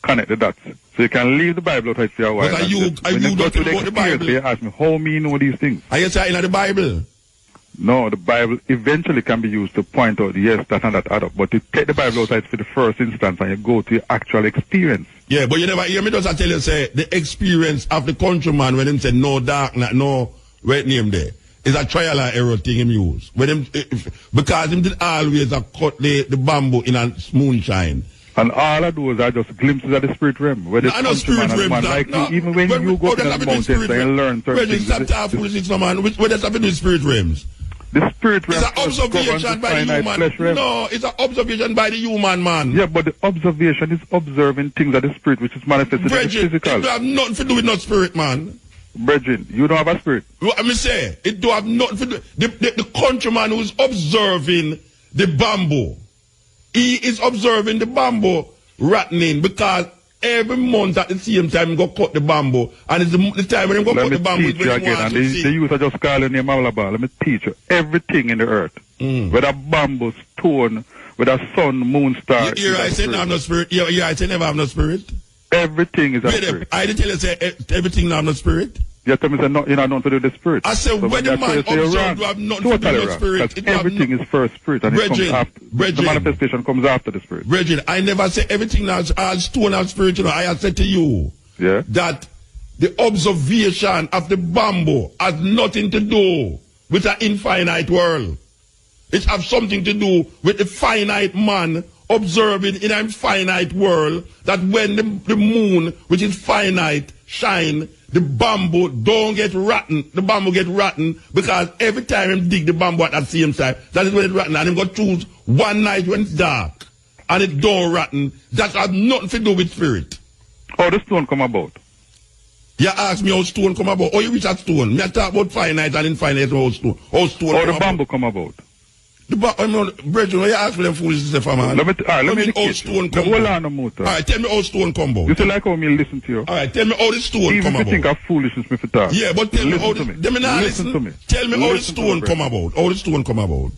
connect the dots. So you can leave the Bible out for a while. But are you talking about the Bible? You ask me, how me know these things? Are you saying in the Bible? No, the Bible eventually can be used to point out, yes, that and that add up. But you take the Bible outside for the first instance and you go to your actual experience. Yeah, but you never hear me just tell you, say, the experience of the countryman when him said no dark, no red name there. It's a trial and error thing him use. When him, because him did always cut the bamboo in a moonshine. And all of those are just glimpses of the spirit realm. Where the spirit realm, like even when you go to the mountains and learn certain things. Stop talking foolishness, no man. What does happen with spirit realms? The spirit realm is an observation by the human. No, it's an observation by the human man. Yeah, but the observation is observing things of the spirit which is manifested in the physical. It don't have nothing to do with no spirit, man. Brethren, you don't have a spirit. What I mean say, it don't have nothing to do. The countryman who's observing the bamboo, he is observing the bamboo rotting because every month at the same time he go cut the bamboo, and it's the time when he go cut the bamboo. Let me teach you again, and the youth are just calling name Malaba. Let me teach you everything in the earth, whether bamboo, stone, whether sun, moon, star. You I say have no spirit. You I say never have no spirit. Everything is a spirit. I did tell you say everything now have no spirit. You tell me say no, you know nothing to do with the spirit. I said when the man observed you have nothing to do with the spirit. Everything is first spirit, and it comes after. The manifestation comes after the spirit. Brethren, I never say everything now is stone and spirit. You know, I have said to you that the observation of the bamboo has nothing to do with an infinite world. It has something to do with the finite man observing in a finite world that when the moon, which is finite, shine, the bamboo don't get rotten. The bamboo get rotten because every time him dig the bamboo at that same time, that is when it's rotten. And him go choose one night when it's dark and it don't rotten. That has nothing to do with spirit. How the stone come about? You ask me how stone come about. How you reach that stone? Me I talk about finite and infinite how stone. How the bamboo come about? Brethren, you ask for them foolishness, man. Let me how stone come about. Hold on, muta. Alright, tell me how stone come about. You still like how me listen to you? Alright, tell me how the stone come about. Even if you think of foolishness, me for talk. Yeah, but tell me how listen to me. Tell me how the stone come about. How the stone come about.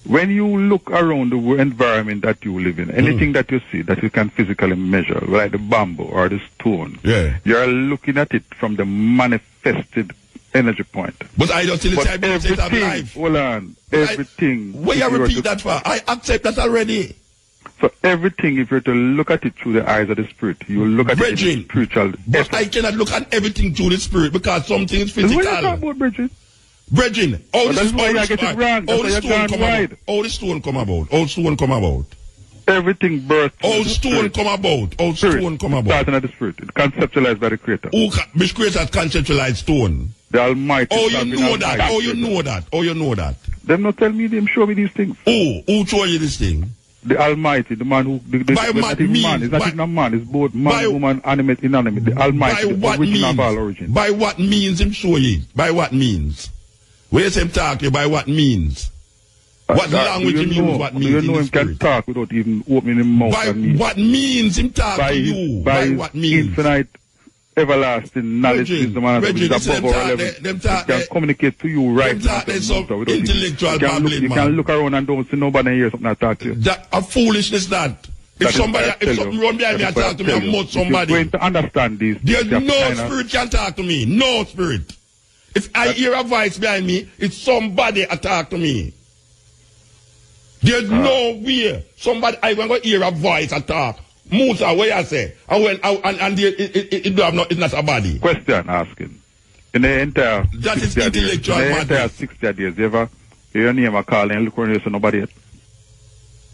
When you look around the environment that you live in, anything that you see that you can physically measure, like the bamboo or the stone, you're looking at it from the manifested energy point. But I don't see the type of state of life. Hold on. Everything. Where you repeat that for? I accept that already. So everything, if you're to look at it through the eyes of the spirit, you will look at it in the spiritual. But I cannot look at everything through the spirit because something is physical. What are you talking about, Bridget? Brethren, that's why you get it wrong. All the stone come about. All the stone come about. All stone come about. Everything birth. All stone come about. All stone come about. Starting at the spirit. It's conceptualized by the Creator. Which Creator has conceptualized stone? The Almighty. Oh, you know that. Oh, you know that. Oh, you know that. Them not tell me. Them show me these things. Oh, who show you this thing? The Almighty, the man who. By what means? Man. It's not even a man. It's both man, woman, animate, inanimate. The Almighty, the origin of all origin. By what means him show you? By what means? When you say him talk to you, by what means? What language him use? What means? You know him can talk without even opening his mouth. By what means him talk to you? By what means? Infinite, everlasting knowledge is the man that is above our level. He can communicate to you right now. Intellectual babbling, you can look around and don't see nobody here something I talk to you. That a foolishness that. If something run behind me and talk to me, I must somebody. You're going to understand this. There's no spirit can talk to me. No spirit. If I hear a voice behind me, it's somebody attack to me. There's no way somebody I going to hear a voice attack. Muta, what you say? And when it's not a body. Question asking. In the entire that is intellectual. In the entire 60 days, you ever hear your name a call and look around you see nobody yet?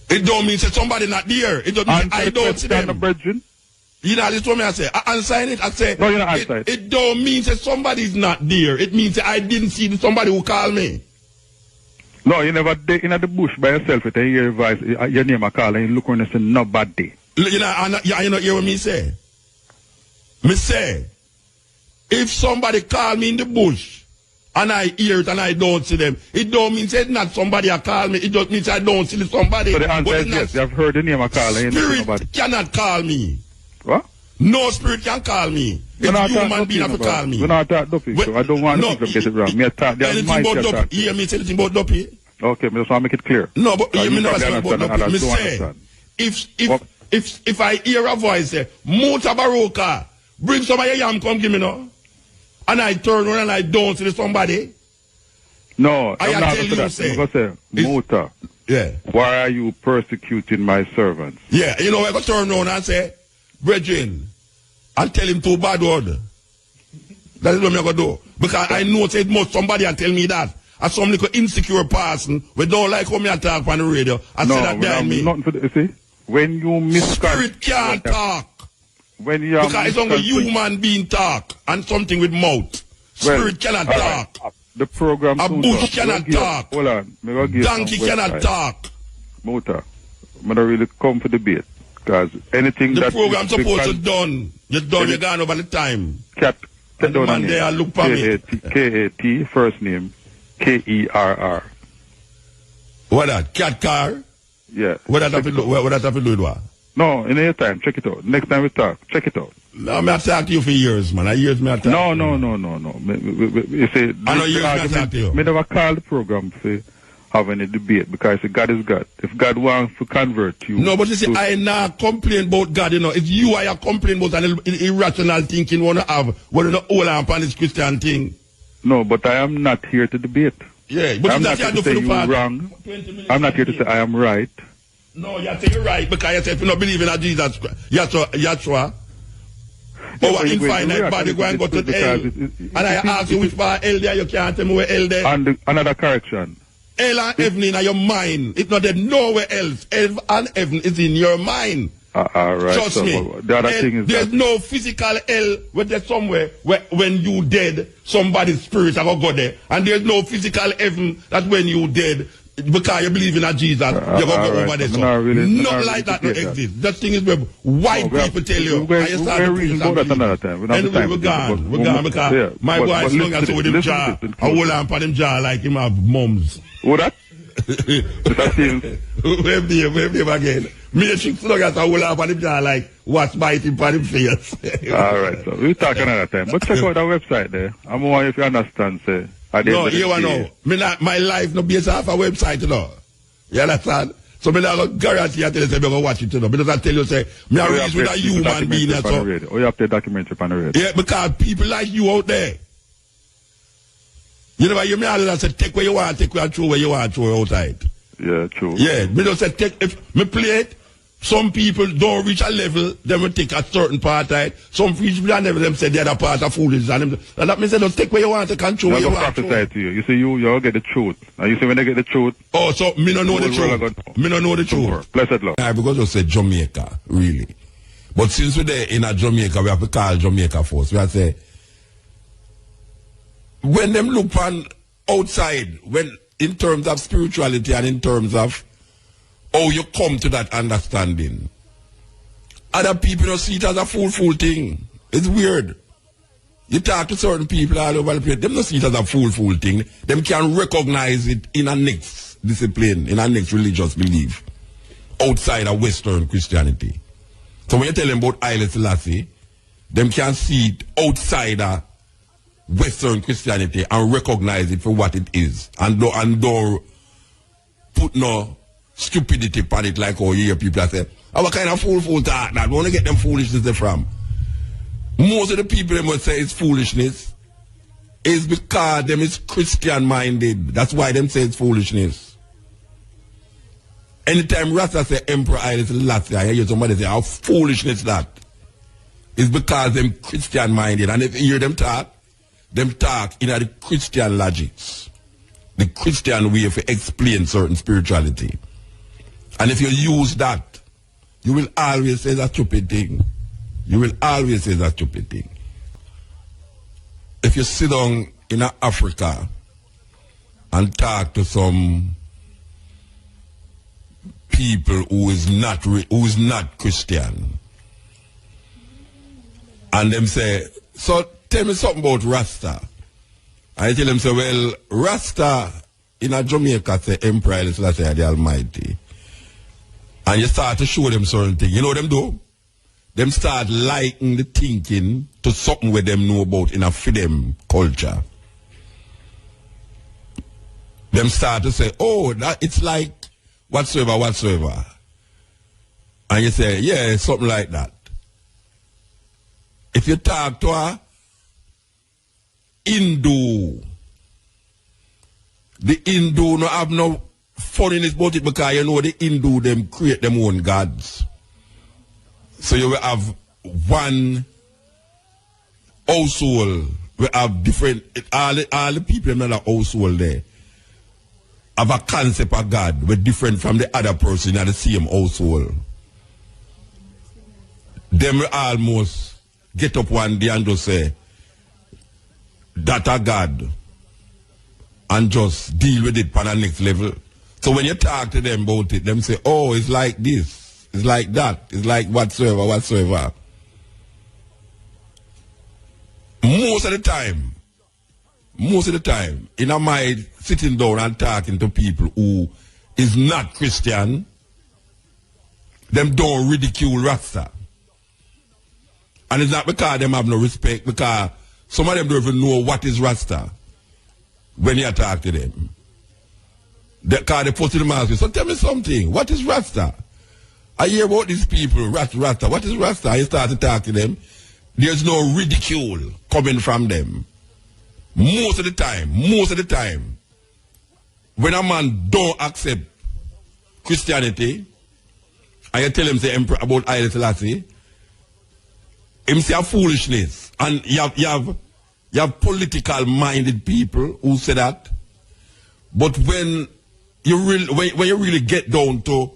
It don't mean say somebody not there. It don't mean I don't see them. You know, this is what I say. I answer it. I say, no, you're not answering. It don't mean that somebody's not there. It means that I didn't see somebody who called me. No, you never in the bush by yourself. If you hear your voice, your name a call, and you look around and say nobody. You know hear what me say? Me say, if somebody call me in the bush and I hear it and I don't see them, it don't mean it's not somebody I call me. It just means I don't see somebody. So the answer is yes. You have heard the name I call. Spirit cannot call me. What? No spirit can call me. It's human being have to call me. We're not talking dopey, so I don't want people to get it wrong. Me talk, anything about dopey. You hear me say anything about dopey? Okay, me just want to make it clear. No, but you mean never say about dopey. Me say, if I hear a voice say, Mutabaruka, bring some of your yam, come give me now. And I turn around and I don't see somebody. No, I I'm not tell going to say, Muta, yeah. Why are you persecuting my servants? Yeah, you know, I go turn around and say, brethren, and tell him too bad word. That is what I'm going to do. Because I know it must somebody and tell me that. As some little insecure person, we don't like how me talk on the radio, and say that behind me. Nothing for the, you see, when you Spirit can't talk. When you because it's only human being talk and something with mouth. Spirit cannot talk. Right. The program. A bush cannot talk. Hold on. Donkey cannot talk. Muta, I'm not really come for debate. Because anything the that... The program supposed to done. You're done, you're gone over the time. Cat and the man there look for me. K-A-T, first name, K-E-R-R. What that? Cat car? Yeah. What that have to do with what? No, in any time, check it out. Next time we talk, check it out. No, I have talked to you for years, man. Years me I talk. No. You say, I know years me I talk to you. Me never call the program to have any debate because God is God. If God wants to convert you... No, but you see, I not complain about God, you know. It's you I complain about an irrational thinking want to have when you know all upon this Christian thing. No, but I am not here to debate. Yeah, but I'm not here to say you're wrong. I'm not here to say I am right. No, you say you're right because you say if you don't believe in Jesus, Yahshua, our infinite body go and go to hell. And I ask you which part hell there, you can't tell me where hell there. And another correction. Hell and heaven in your mind. It's not there nowhere else. Hell and heaven is in your mind. All right. Trust so me. The other thing is there's no physical hell where there's somewhere where when you dead, somebody's spirit are going to go there. And there's no physical heaven that when you dead, because you believe in a Jesus, you're going to go over there. So not like that no exist. That thing is where white people tell you. We're reading about that another time. Anyway, we're gone because my boy is long as with him jaw. I hold on for him jaw like him have mums. What that? Wave him again. Me and Chick long as I hold on for him jaw like what's biting for him face. Alright, so we'll talk another time. But check out our website there. I'm wondering if you understand, say. No, you know, my life no based off a website, you know. You understand? So me not guarantee I tell you say me go watch it, you know. Because I tell you say me are raised with a human being and so. Oh, you have to documentary on the radio. Yeah, because people like you out there. You know, you me all say take where you want, take where you throw where you want, throw outside. Yeah, true. Yeah, me just say take if me play it. Some people don't reach a level, they will take a certain part right. Some people and them say the other part are foolish. And that means they don't take where you want to control where you want to. To you. You say you get the truth. And you say when they get the truth. Oh, so me don't know the truth. Me don't know the truth. Blessed Lord. Because you said Jamaica, really. But since we're there in a Jamaica, we have to call Jamaica first. We have to say, when them look on outside, when in terms of spirituality and in terms of how you come to that understanding. Other people don't see it as a fool thing. It's weird. You talk to certain people all over the place, them don't see it as a fool thing. Them can recognize it in a next discipline, in a next religious belief, outside of Western Christianity. So when you tell them about Haile Selassie, them can see it outside of Western Christianity and recognize it for what it is. And don't put no stupidity upon it like how you hear people say, oh, what kind of fool talk that? We want to get them foolishness from. Most of the people that would say it's foolishness is because them is Christian minded. That's why them say it's foolishness. Anytime Rasta say Emperor Haile Selassie, I hear somebody say how foolishness that. It's because them Christian minded. And if you hear them talk in the Christian logics. The Christian way to explain certain spirituality. And if you use that, you will always say that stupid thing. You will always say that stupid thing. If you sit down in Africa and talk to some people who is not Christian. And them say, so tell me something about Rasta. I tell them, say, well, Rasta in a Jamaica say Emperor Haile Selassie the Almighty. And you start to show them certain things. You know what them do? Them start liking the thinking to something where them know about in a for them culture. Them start to say, oh, that it's like whatsoever. And you say, yeah, something like that. If you talk to a Hindu, the Hindu no have no funniness about it because you know the Hindu them create them own gods. So you will have one household. We have different, all the people in that household there have a concept of God but different from the other person in the same household. Them will almost get up one day and just say, that a God, and just deal with it on the next level. So when you talk to them about it, them say, oh, it's like this, it's like that, it's like whatsoever. Most of the time, in my sitting down and talking to people who is not Christian, them don't ridicule Rasta. And it's not because them have no respect, because some of them don't even know what is Rasta when you talk to them. Because they put to them ask you, so tell me something, what is Rasta? I hear about these people, Rasta, what is Rasta? I start to talk to them. There's no ridicule coming from them. Most of the time, when a man don't accept Christianity, and you tell him say about Haile Selassie, him say a foolishness. And you have political minded people who say that. But when you really get down to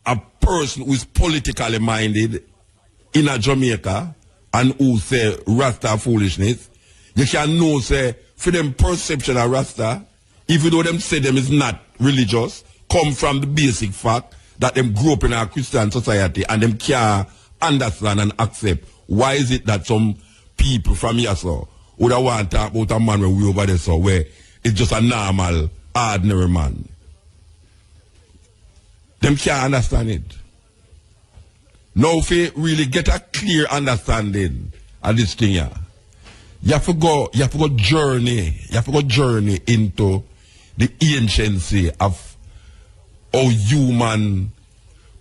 a person who is politically minded in a Jamaica and who say Rasta foolishness, you can know say for them perception of Rasta, even though them say them is not religious, come from the basic fact that them grew up in a Christian society and them can't understand and accept why is it that some people from here so would want to talk about a man where we over there so where it's just a normal, ordinary man. Them can't understand it. Now if you really get a clear understanding of this thing here, you have to go journey into the anciency of how human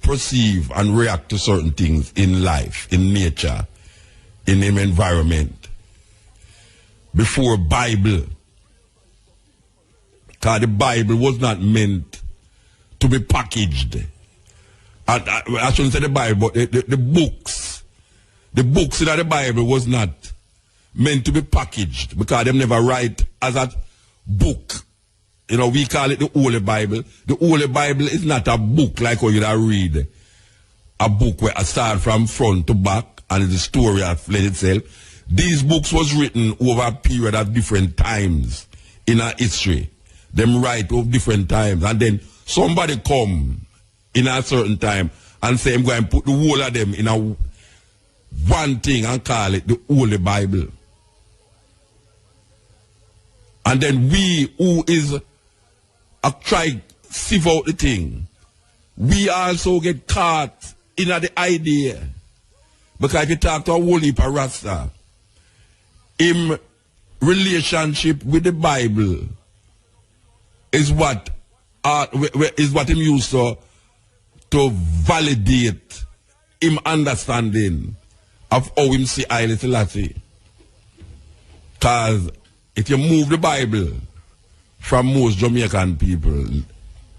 perceive and react to certain things in life, in nature, in the environment. Before Bible. Because the Bible was not meant to be packaged. And I shouldn't say the Bible, but the books. The books in the Bible was not meant to be packaged because them never write as a book. You know, we call it the Holy Bible. The Holy Bible is not a book like how you read. A book where I start from front to back and the story has fled itself. These books was written over a period of different times in our history. Them write over different times. And then somebody come in a certain time and say, I'm going to put the whole of them in a one thing and call it the Holy Bible. And then we who is try sieve out the thing, we also get caught in the idea. Because if you talk to a whole heap of Rasta, in relationship with the Bible is what him used to validate him understanding of how him see Haile Selassie. Because if you move the Bible from most Jamaican people,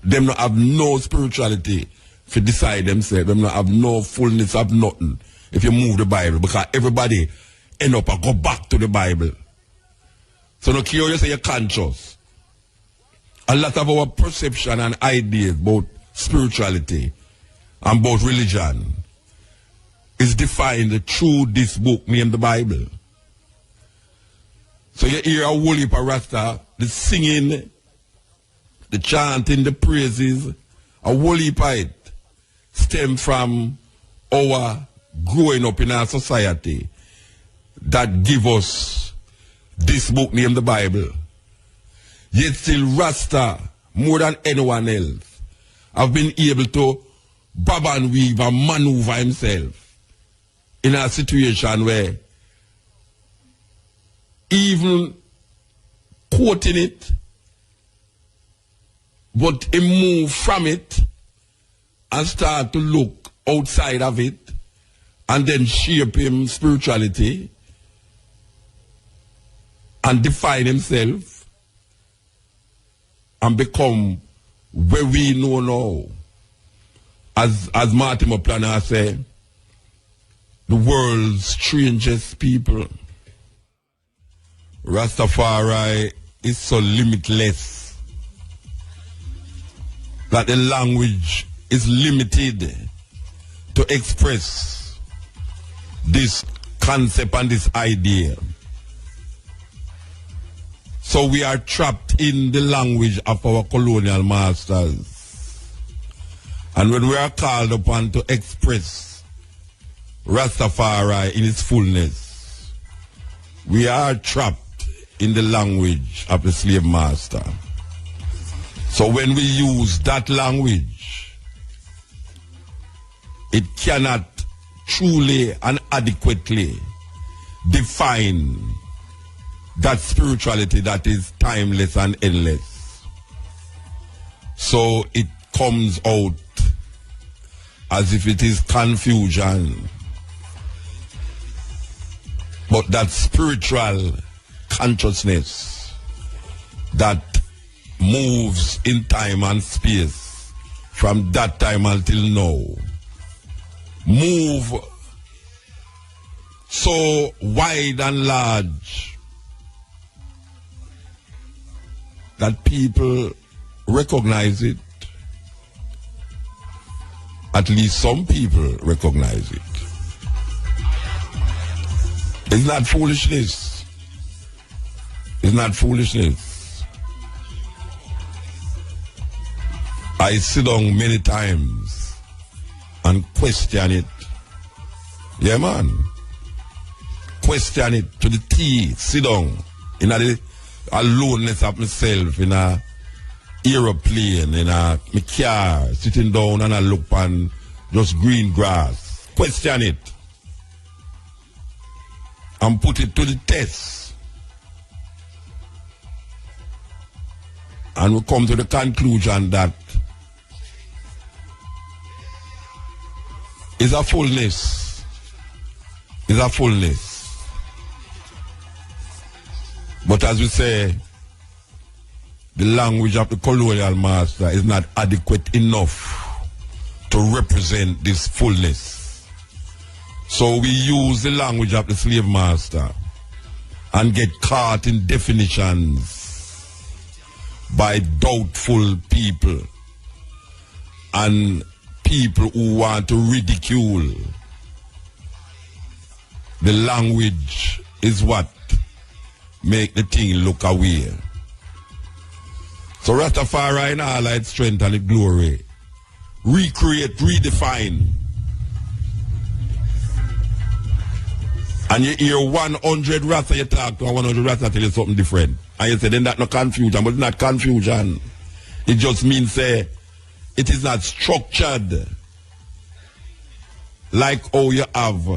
them not have no spirituality to decide themselves. Them not have no fullness of nothing if you move the Bible, because everybody end up and go back to the Bible. So no care you say you're conscious. A lot of our perception and ideas about spirituality and about religion is defined through this book named the Bible. So you hear a whole heap of Rasta, the singing, the chanting, the praises, A whole heap of it stem from our growing up in our society that give us this book named the Bible. Yet still Rasta, more than anyone else, have been able to bob and weave and maneuver himself in a situation where even quoting it, but he move from it and start to look outside of it and then shape him spirituality and define himself and become where we know now. As Martin Moplana said, the world's strangest people. Rastafari is so limitless that the language is limited to express this concept and this idea. So we are trapped in the language of our colonial masters. And when we are called upon to express Rastafari in its fullness, we are trapped in the language of the slave master. So when we use that language, it cannot truly and adequately define that spirituality that is timeless and endless. So it comes out as if it is confusion. But that spiritual consciousness that moves in time and space from that time until now, move so wide and large that people recognize it. At least some people recognize it. It's not foolishness. It's not foolishness. I sit down many times and question it. Yeah, man. Question it to the T. Sit down in the aloneness of myself in a aeroplane, in a my car, sitting down and I look on just green grass. Question it. And put it to the test. And we come to the conclusion that is a fullness. Is a fullness. But as we say, the language of the colonial master is not adequate enough to represent this fullness. So we use the language of the slave master and get caught in definitions by doubtful people and people who want to ridicule. The language is what make the thing look away. So Rastafari in all its strength and its glory, recreate, redefine. And you hear 100 Rasta, you talk to 100 Rasta tell you something different. And you say then that's not confusion, but it's not confusion. It just means it is not structured like how you have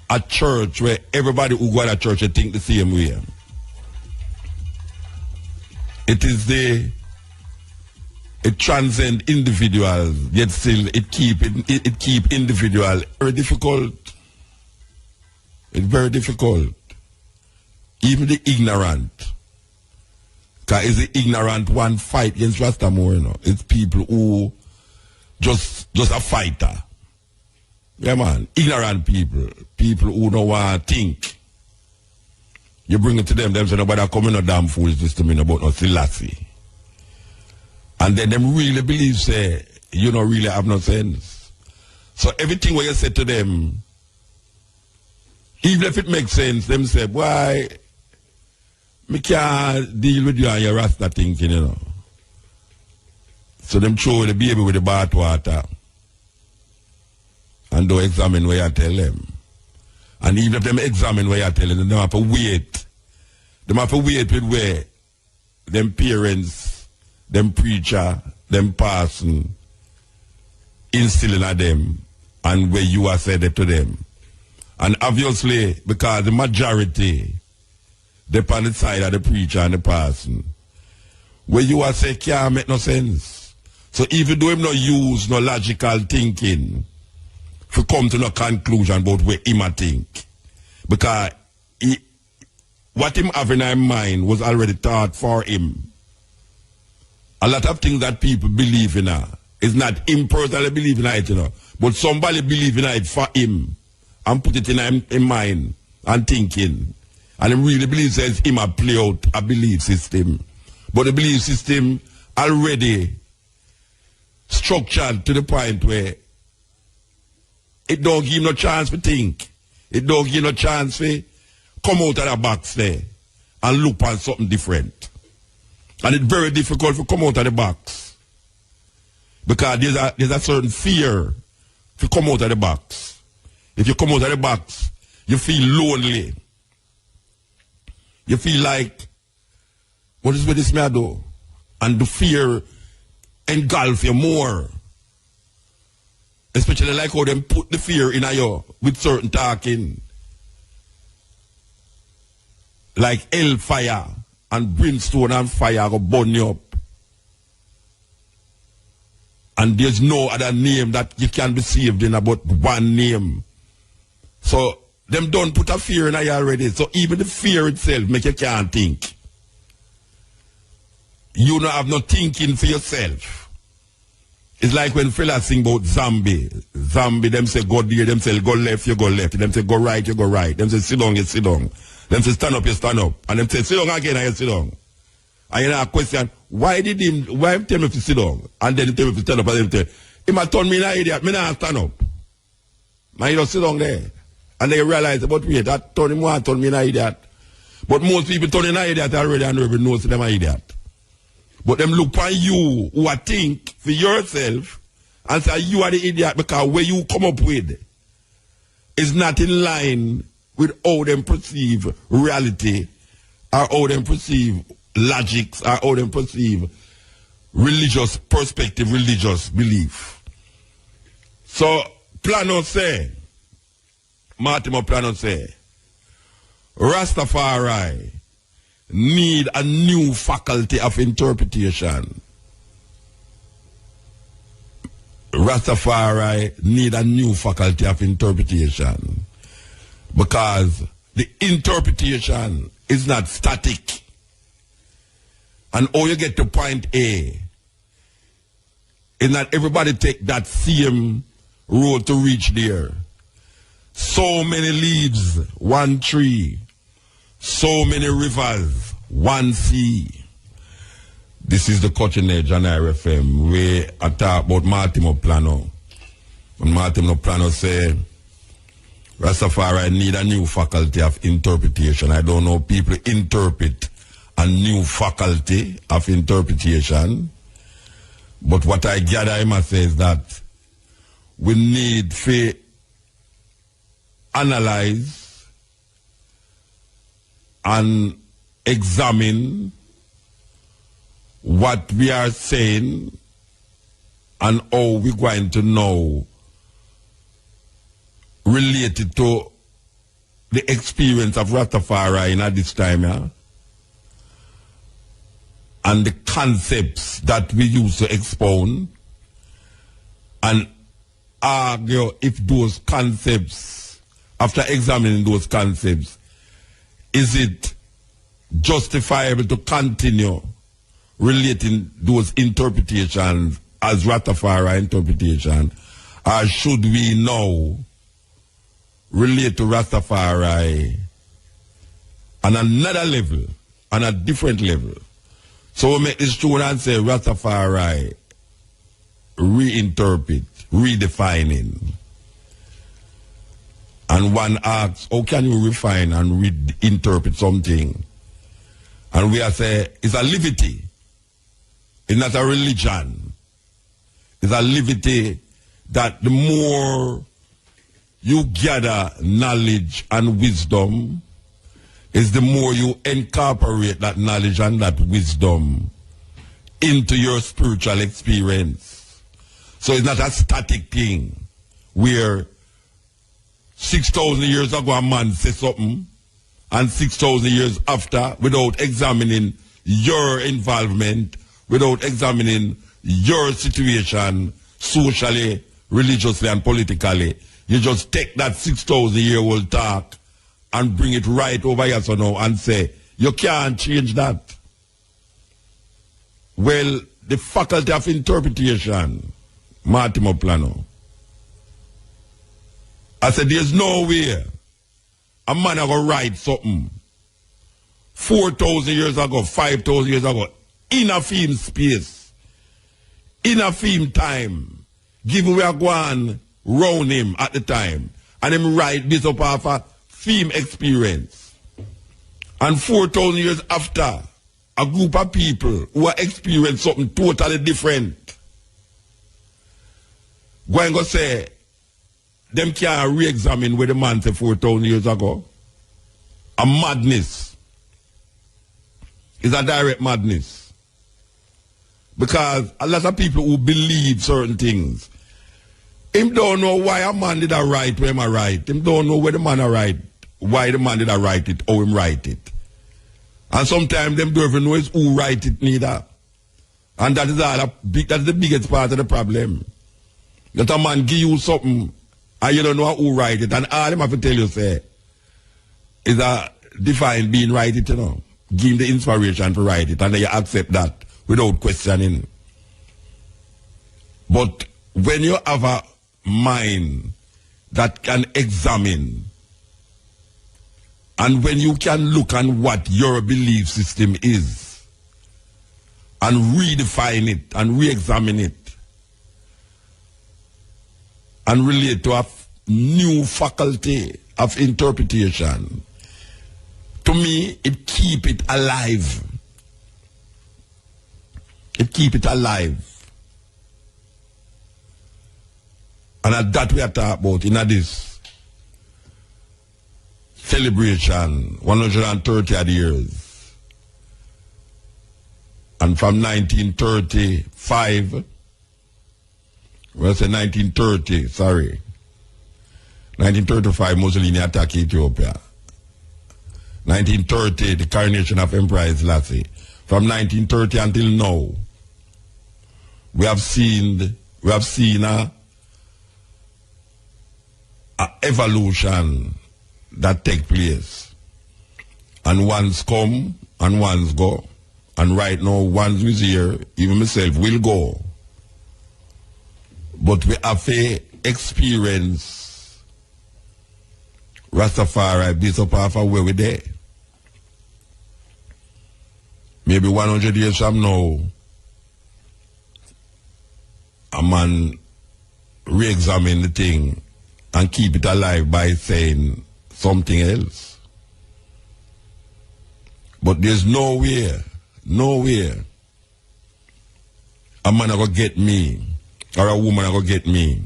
a church where everybody who go to church they think the same way. It transcends individuals, yet still it keep individual. Very difficult. It's very difficult. Even the ignorant. Because it's the ignorant one fight against Rastamore, you know. It's people who just a fighter. Yeah, man. Ignorant people. People who don't want to think. You bring it to them say nobody coming no damn foolishness to me about no Selassie. And then them really believe say you don't really have no sense. So everything what you say to them, even if it makes sense, them say, why me can't deal with you and your Rasta thinking, you know. So them throw the baby with the bath water. And don't examine what you tell them. And even if them examine what you tell them, they have to wait. They have to wait with where them parents, them preacher, them person instilling at them and where you are said it to them. And obviously, because the majority, they're on the side of the preacher and the person, where you are say can't make no sense. So even though him no use no logical thinking, to come to no conclusion about where him a think. Because what him have in his mind was already thought for him. A lot of things that people believe in is not him personally believing in it, but somebody believing in it for him and put it in his mind and thinking. And he really believes that him a play out a belief system. But the belief system already structured to the point where it don't give him no chance to think. It don't give him no chance to come out of the box there and look at something different. And it's very difficult to come out of the box. Because there's a certain fear to come out of the box. If you come out of the box, you feel lonely. You feel like, what is with this man do? And the fear engulf you more. Especially like how them put the fear in you with certain talking. Like hellfire and brimstone and fire go burn you up. And there's no other name that you can be saved in about one name. So them don't put a fear in you already. So even the fear itself make you can't think. You don't have no thinking for yourself. It's like when fellas sing about zombie. Zombie, them say go there, them say go left, you go left. Them say go right, you go right. Them say sit down, you sit down. Them say stand up, you stand up. And them say sit down again, and you sit down. And you know a question, why tell me to sit down? And then he tell me to stand up, and then he tell him a turn me in an idiot, me not stand up. Man, you don't sit down there. And they realize, but wait, that turn him one turn me in an idiot. But most people turn in an idiot already and nobody knows them an idiot. But them look on you who are think for yourself and say you are the idiot because where you come up with is not in line with how them perceive reality or how them perceive logics or how them perceive religious perspective, religious belief. So Plano say, Martimo Plano say, Rastafari need a new faculty of interpretation. Rastafari need a new faculty of interpretation. Because the interpretation is not static. And how you get to point A is not everybody take that same road to reach there. So many leaves, one tree. So many rivers, one sea. This is the Cutting Edge on RFM. We are talking about Martimo Plano. And Martimo Plano say, Rastafari need a new faculty of interpretation. I don't know, people interpret a new faculty of interpretation. But what I gather him say is that we need to analyze and examine what we are saying and how we're going to know related to the experience of Rastafari at this time, yeah? And the concepts that we use to expound and argue if those concepts, after examining those concepts, is it justifiable to continue relating those interpretations as Rastafari interpretation, or should we now relate to Rastafari on another level, on a different level? So we make this true and say Rastafari reinterpret, redefining. And one asks, how can you refine and reinterpret something? And we are say, it's a liberty. It's not a religion. is a liberty that the more you gather knowledge and wisdom, is the more you incorporate that knowledge and that wisdom into your spiritual experience. So it's not a static thing where 6,000 years ago a man said something and 6,000 years after, without examining your involvement, without examining your situation socially, religiously and politically, you just take that 6,000-year-old talk and bring it right over here so now and say, you can't change that. Well, the faculty of interpretation, Martimo Plano, I said, there's no way a man ever write something 4,000 years ago, 5,000 years ago, in a film space, in a film time, given we are going round him at the time, and him write this up off a film experience. And 4,000 years after, a group of people who are experiencing something totally different, going to say, them can't re-examine what the man said 4,000 years ago. A madness. It's a direct madness. Because a lot of people who believe certain things, him don't know why a man did a write when I write. Him don't know where the man a write, why the man did a write it, how him write it. And sometimes them don't even know is who write it neither. And that is that's the biggest part of the problem. That a man give you something and you don't know who write it. And all him have to tell you say is a divine being write it, you know. Give him the inspiration to write it and then you accept that without questioning. But when you have a mind that can examine, and when you can look at what your belief system is and redefine it and re-examine it and relate to a new faculty of interpretation, to me, it keep it alive. It keep it alive. And that we are talking about in this celebration, 130 years. And from 1935, well, say 1930, sorry. 1935, Mussolini attacked Ethiopia. 1930, the coronation of Emperor Selassie. From 1930 until now, we have seen a evolution that take place. And one's come and one's go. And right now, one's is here, even myself will go. But we have to experience Rastafari based up off of where we're there. Maybe 100 years from now, a man re-examine the thing and keep it alive by saying something else. But there's nowhere a man gonna get me or a woman gonna get me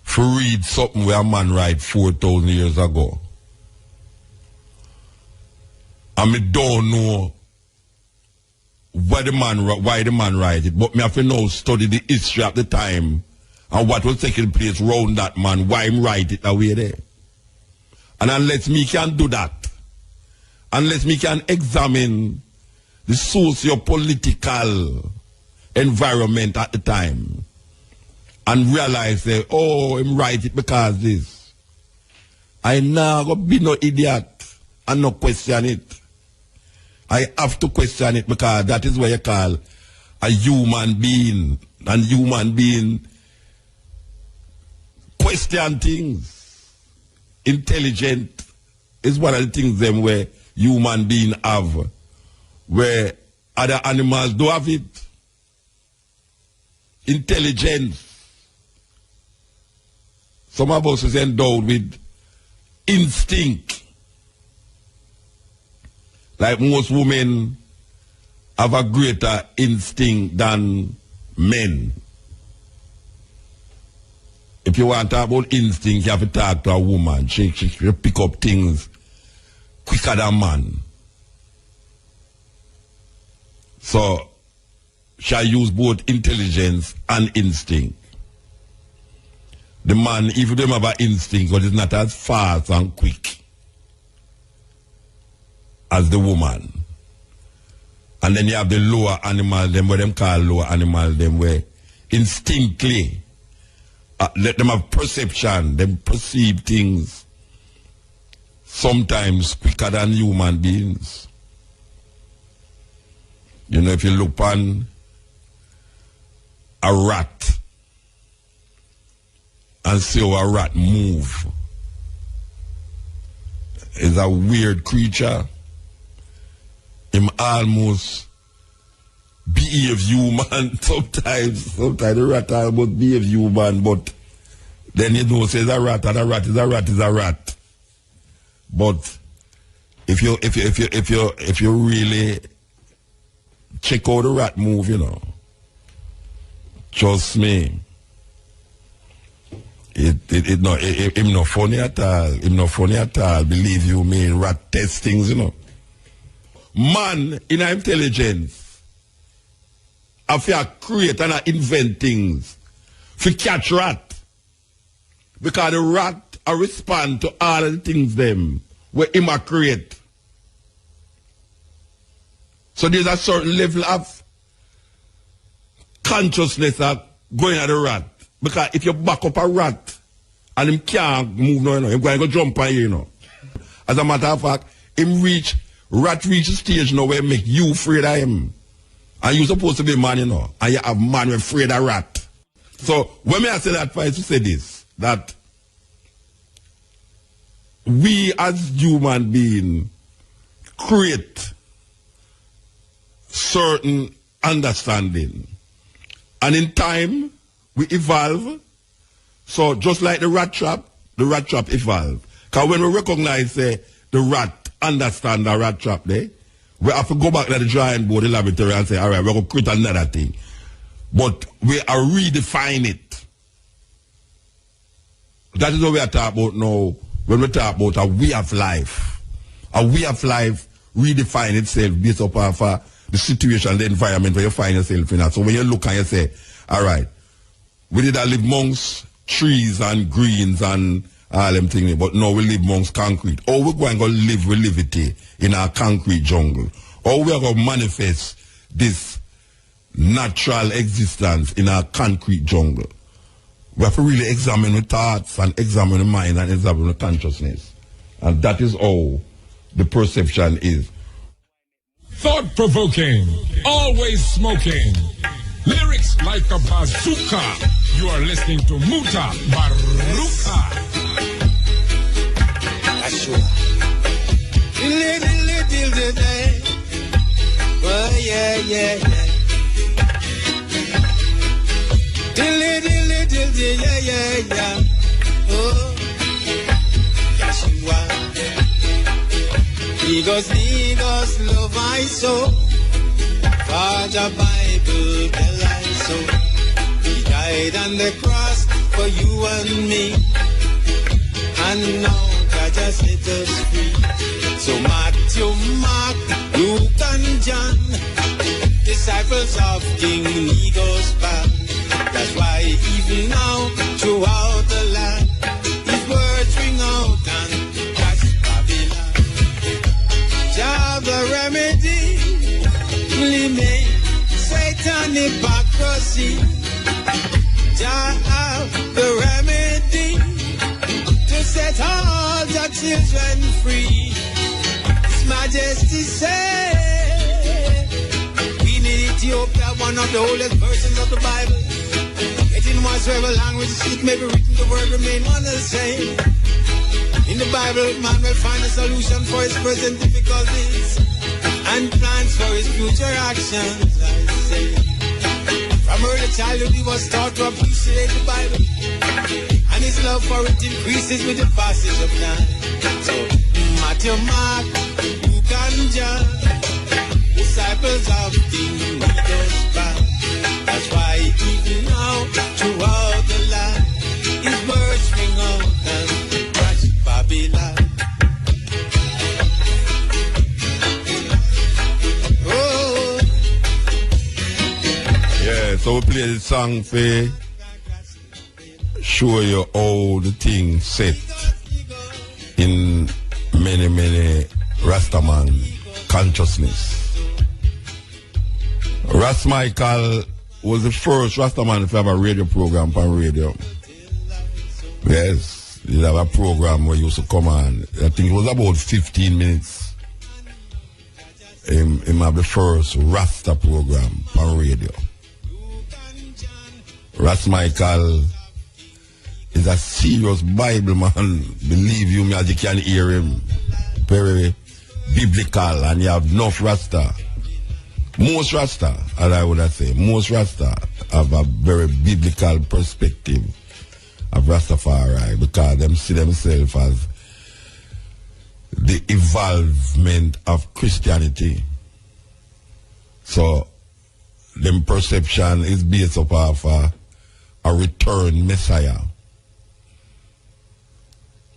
to read something where a man write 4,000 years ago. And me don't know why the man write it, but me have to now study the history of the time and what was taking place around that man, why him write it that way there. And unless me can do that, unless me can examine the socio-political environment at the time and realize that, oh, him write it because this, I now go be no idiot and no question it. I have to question it because that is what you call a human being. And human being question things. Intelligent is one of the things them where human being have, where other animals do have it. Intelligence. Some of us is endowed with instinct. Like most women have a greater instinct than men. If you want to talk about instinct, you have to talk to a woman. She pick up things quicker than man. So, she use both intelligence and instinct. The man, even them have an instinct, but it's not as fast and quick as the woman. And then you have the lower animal, them what them call lower animal, them where instinctively, let them have perception, them perceive things sometimes quicker than human beings. You know, if you look on a rat and see how a rat move, it's a weird creature. Him almost behave human sometimes. Sometimes the rat almost behave human, but then you know says a rat and a rat is a rat is a rat. But if you really check out the rat move, you know, trust me, him not funny at all. Him not funny at all. Believe you me, rat test things, you know. Man in intelligence, if you create and invent things, to catch rat, because the rat respond to all the things them where him a create. So there's a certain level of consciousness that going at the rat. Because if you back up a rat and him can't move no, him going to go jump on you, you know. As a matter of fact, rat reach a stage now where make you afraid of him. And you supposed to be man, you know. And you have man afraid of rat. So when I say that, I to say this, that we as human beings create certain understanding. And in time, we evolve. So just like the rat trap evolve. Because when we recognize the rat understand the rat trap there, we have to go back to the drawing board, the laboratory, and say, all right, we're going to create another thing. But we are redefine it. That is what we are talking about now when we talk about a way of life. A way of life redefine itself based upon the situation, the environment where you find yourself in. So when you look and you say, all right, we did live amongst trees and greens and all them things, but now we live amongst concrete. Or we're going to live relativity in our concrete jungle. Or we're going to manifest this natural existence in our concrete jungle. We have to really examine the thoughts and examine the mind and examine the consciousness. And that is how the perception is. Thought-provoking, always smoking. Lyrics like a bazooka. You are listening to Mutabaruka. Ashura. Oh, yeah, yeah, yeah. Yeah, yeah, yeah. Oh, Yeshua. Nigos, love I so. For the Bible tell I so. He died on the cross for you and me. And now God just set us free. So Matthew, Mark, Luke and John, disciples of King Nego's band. That's why even now, throughout the land, his words ring out and catch Babylon. Jah the remedy, eliminate Satan hypocrisy. Jah have the remedy to set all the children free. His Majesty said, we need Ethiopia, one of the oldest versions of the Bible. In whatsoever language it may be written, the word remain one the same. In the Bible, man will find a solution for his present difficulties and plans for his future actions, I say. From early childhood, he was taught to appreciate the Bible, and his love for it increases with the passage of time. So, Matthew, Mark, Luke, and John, disciples of King Nego's band. That's why So we play the song for show you how the thing set in many Rastaman consciousness. Ras Michael was the first Rastaman to have a radio program on radio. Yes, he have a program where he used to come on. I think it was about 15 minutes. He have the first Rasta program on radio. Ras Michael is a serious Bible man. Believe you me, as you can hear him. Very biblical, and you have enough Rasta. Most Rasta, as I would say, most Rasta have a very biblical perspective of Rastafari, because them see themselves as the evolvement of Christianity. So, them perception is based upon a return Messiah.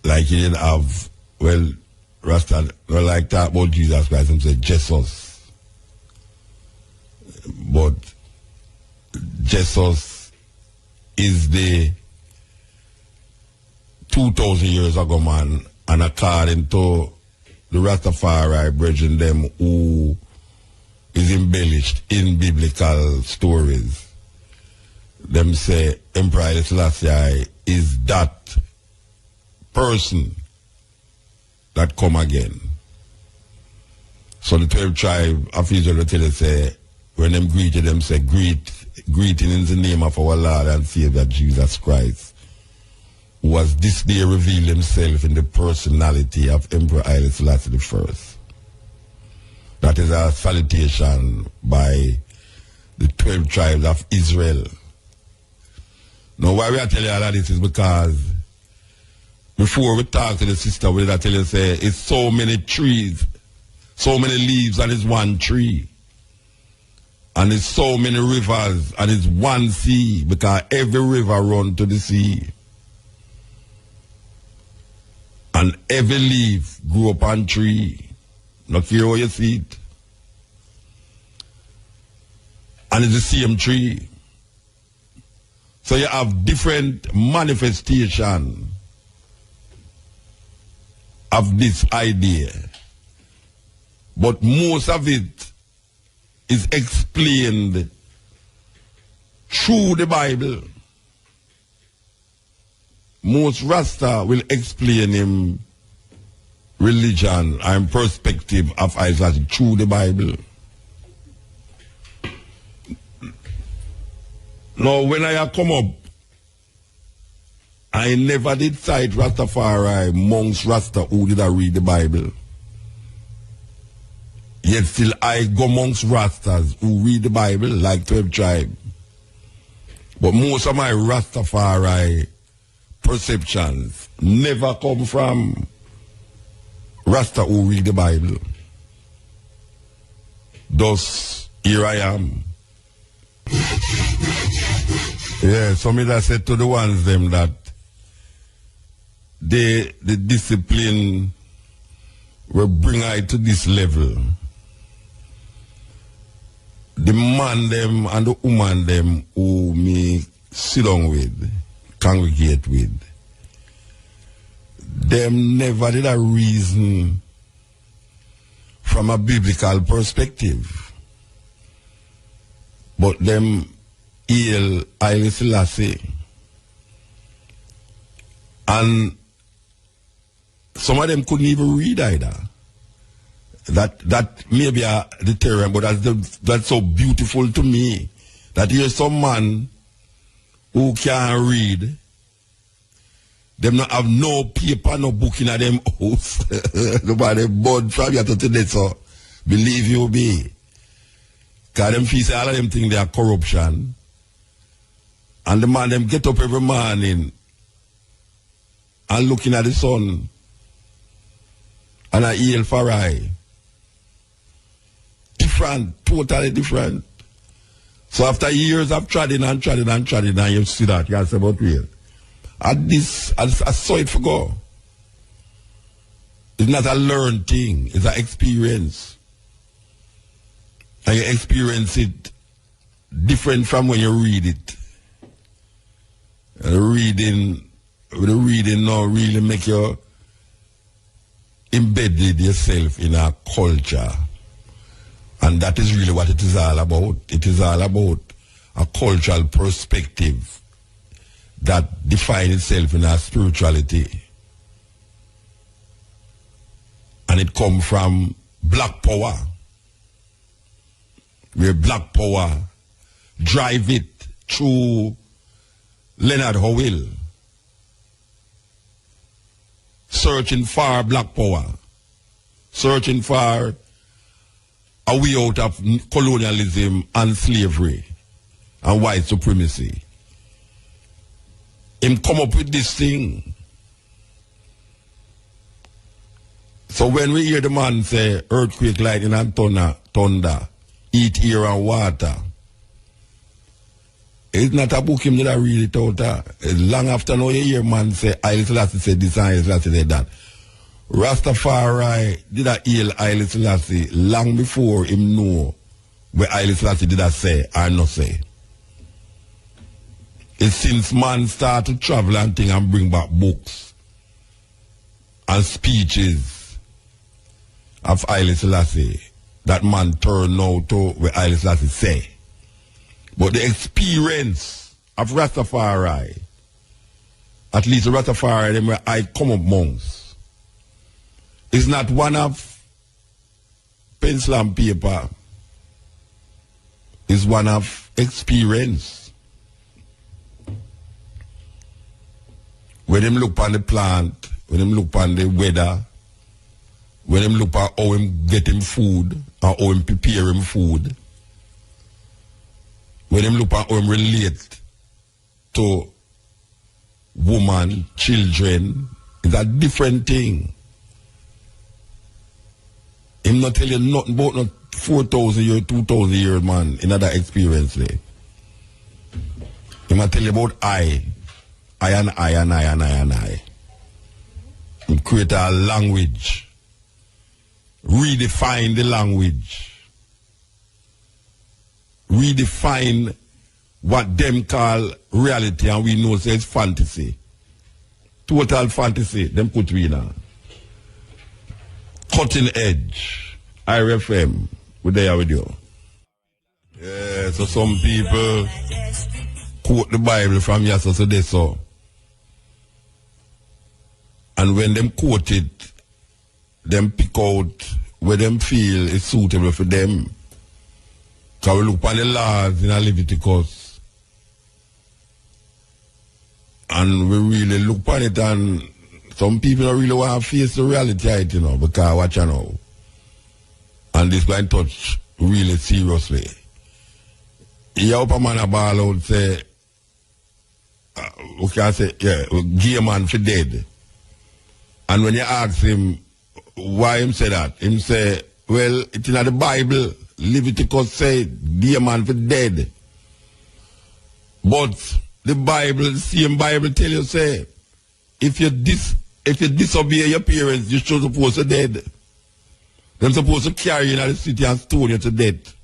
Like he didn't have, well, Rasta, well, like that about Jesus Christ, him say Jesus. But Jesus is the 2,000 years ago man, and according to the Rastafari brethren them who is embellished in biblical stories, them say Emperor Haile Selassie is that person that come again. So the 12 tribe of Israel tell us, say, when them greeted them, say, greeting in the name of our Lord and Savior Jesus Christ, who was this day revealed himself in the personality of Emperor Haile Selassie I. That is a salutation by the 12 tribes of Israel. Now, why we are telling you all of this is because before we talk to the sister, we are telling you, say, it's so many trees, so many leaves, and it's one tree. And it's so many rivers, and it's one sea, because every river runs to the sea. And every leaf grew up on tree. Not care how you see it. And it's the same tree. So you have different manifestation of this idea. But most of it is explained through the Bible. Most Rasta will explain him religion and perspective of Isaac through the Bible. Now, when I come up, I never did cite Rastafari amongst Rasta who did I read the Bible. Yet still I go amongst Rastas who read the Bible like 12 tribe. But most of my Rastafari perceptions never come from Rasta who read the Bible. Thus, here I am. Yeah, so me that said to the ones them that the discipline will bring I to this level. The man them and the woman them who me sit down with, congregate with, them never did a reason from a biblical perspective. But them hail Haile Selassie. And some of them couldn't even read either. That may be a deterrent, but that's so beautiful to me. That here's some man who can't read. Them not have no paper, no book in them house. Nobody board from you to today, so believe you me. Because them feel say all of them think they are corruption. And the man them get up every morning and looking at the sun and I hail for I. Different, totally different. So after years of treading and you see that, you say, but wait. At this, I saw it for go. It's not a learned thing, it's an experience. And you experience it different from when you read it. The reading now really make you embedded yourself in a culture. And that is really what it is all about. It is all about a cultural perspective that defines itself in our spirituality. And it comes from black power, where black power drive it through Leonard Howell, searching for black power, searching for a way out of colonialism and slavery and white supremacy. Him come up with this thing. So when we hear the man say earthquake, lightning and thunder, eat, air and water, it's not a book him that I read it out. Long after now you hear man say, Haile Selassie said this and Haile Selassie said that. Rastafari did a hail Haile Selassie long before him know what Haile Selassie did a say or not say. It's since man start to travel and thing and bring back books and speeches of Haile Selassie that man turn now to what Haile Selassie say. But the experience of Rastafari, at least the Rastafari them where I come up monks, is not one of pencil and paper. It's one of experience. When them look on the plant, when them look on the weather, when them look at how him get him food, or how him prepare him food, when them look at how him relate to woman, children, it's a different thing. Him not tell you nothing about not 4,000 years, 2,000 years, man, in other experience. Him not tell you about I and I and I and I and I. Him create a language. Redefine the language. Redefine what them call reality and we know says fantasy. Total fantasy, them put we now. Cutting edge. IRFM. We're there with you. Yeah, so some people quote the Bible from yesterday so. And when them quote it, them pick out where them feel is suitable for them. Because we look at the laws in Leviticus. And we really look at it and some people don't really want to face the reality of it, you know, because watch you know. And this going to touch really seriously. You have a man a ball out say, okay, I say, yeah, gay man for dead. And when you ask him why him say that, him say, well, it's in the Bible, Leviticus say, gay man for dead. But the Bible, the same Bible tell you say, if you disobey your parents, you're supposed to dead. They're supposed to carry you in the city and stone you to death.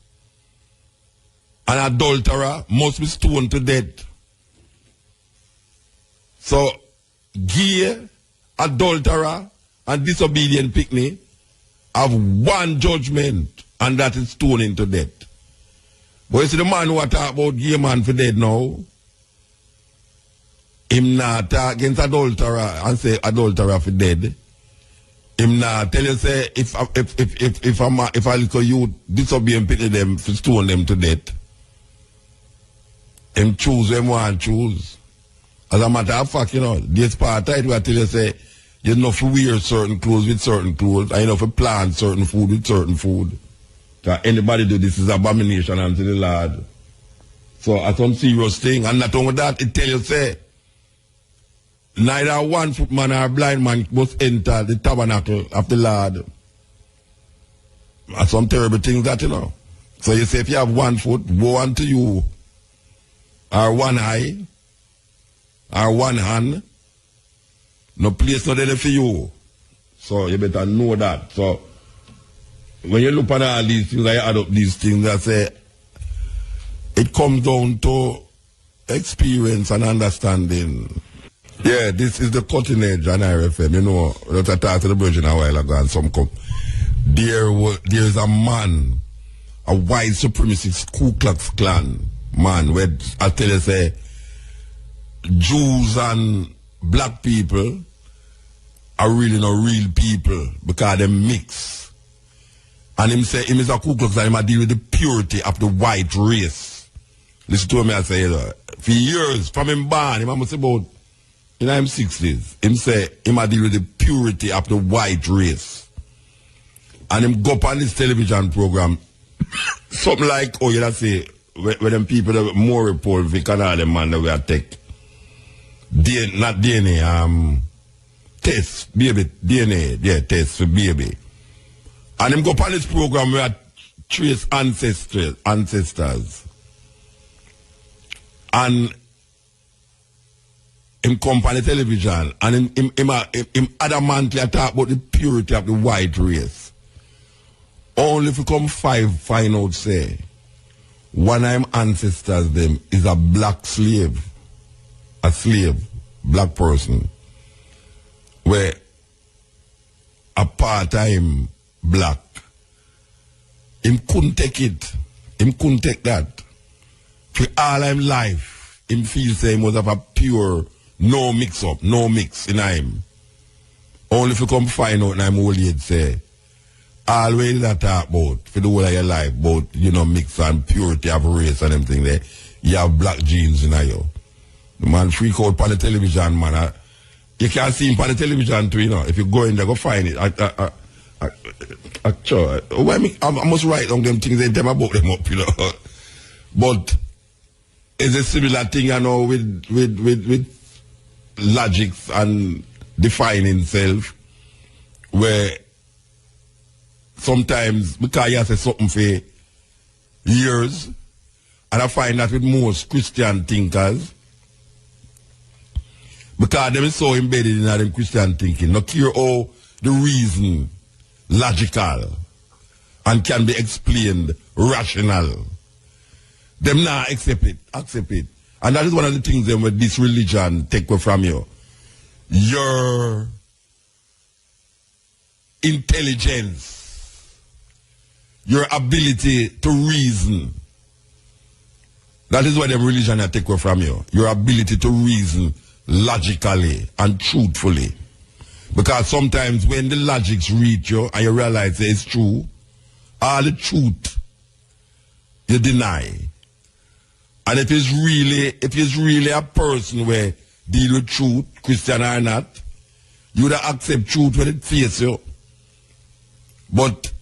An adulterer must be stoned to death. So, gay, adulterer, and disobedient picnic have one judgment, and that is stoning to death. But you see the man who talk about gay man for dead now, him not talk against adulterer and say adulterer for dead. Him not tell you say if a little youth disobey and pity them for stone them to death. Him choose them want choose. As a matter of fact, you know, this part I tell you say you know for wear certain clothes with certain clothes, and you know for plant certain food with certain food. That anybody do this is abomination unto the Lord. So that's some serious thing. And not only that, it tell you say neither one foot man or blind man must enter the tabernacle of the Lord. That's some terrible things that you know. So you say if you have 1 foot, woe unto you. Or 1 eye. Or 1 hand. No place not there for you. So you better know that. So when you look at all these things, I add up these things, I say, it comes down to experience and understanding. Yeah, this is the cutting edge on RFM. You know, let's talk to the Virgin a while ago and some come. There's a man, a white supremacist Ku Klux Klan man, where I tell you say, Jews and black people are really not real people because they mix. And him say, him is a Ku Klux Klan, him a deal with the purity of the white race. Listen to me, I say, for years, from him born, him must about, in his 60s, him say, him a deal with the purity of the white race. And him go up on this television program, something like, oh, you know, say, where them people that more report, we can all them man that we are take. Not DNA, test, baby, DNA, yeah, test for baby. And him go up on this program where trace ancestors. And him come on the television and him adamantly talk about the purity of the white race. Only if you come find out say one of him ancestors them is a black slave. A slave, black person. Where a part-time black. Him couldn't take it. Him couldn't take that. For all him life, him feel say he must have a pure, no mix up, no mix in him. Only if you come find out in him old age say, always that talk about, for the whole of your life, about, you know, mix and purity of race and everything there, you have black genes in you. The man freak out on the television, man. You can't see him on the television too, you know. If you go in there, go find it. I must write down them things and tell about them up, you know. But it's a similar thing, you know, with logics and defining self, where sometimes, because you say something for years, and I find that with most Christian thinkers, because them is so embedded in them Christian thinking, not clear how the reason logical and can be explained rational. Them now accept it. And that is one of the things that with this religion take away from you. Your intelligence, your ability to reason. That is what the religion take away from you. Your ability to reason logically and truthfully. Because sometimes when the logics reach you and you realize that it's true, all the truth you deny. And if it's really a person where deal with truth, Christian or not, you would accept truth when it faces you. But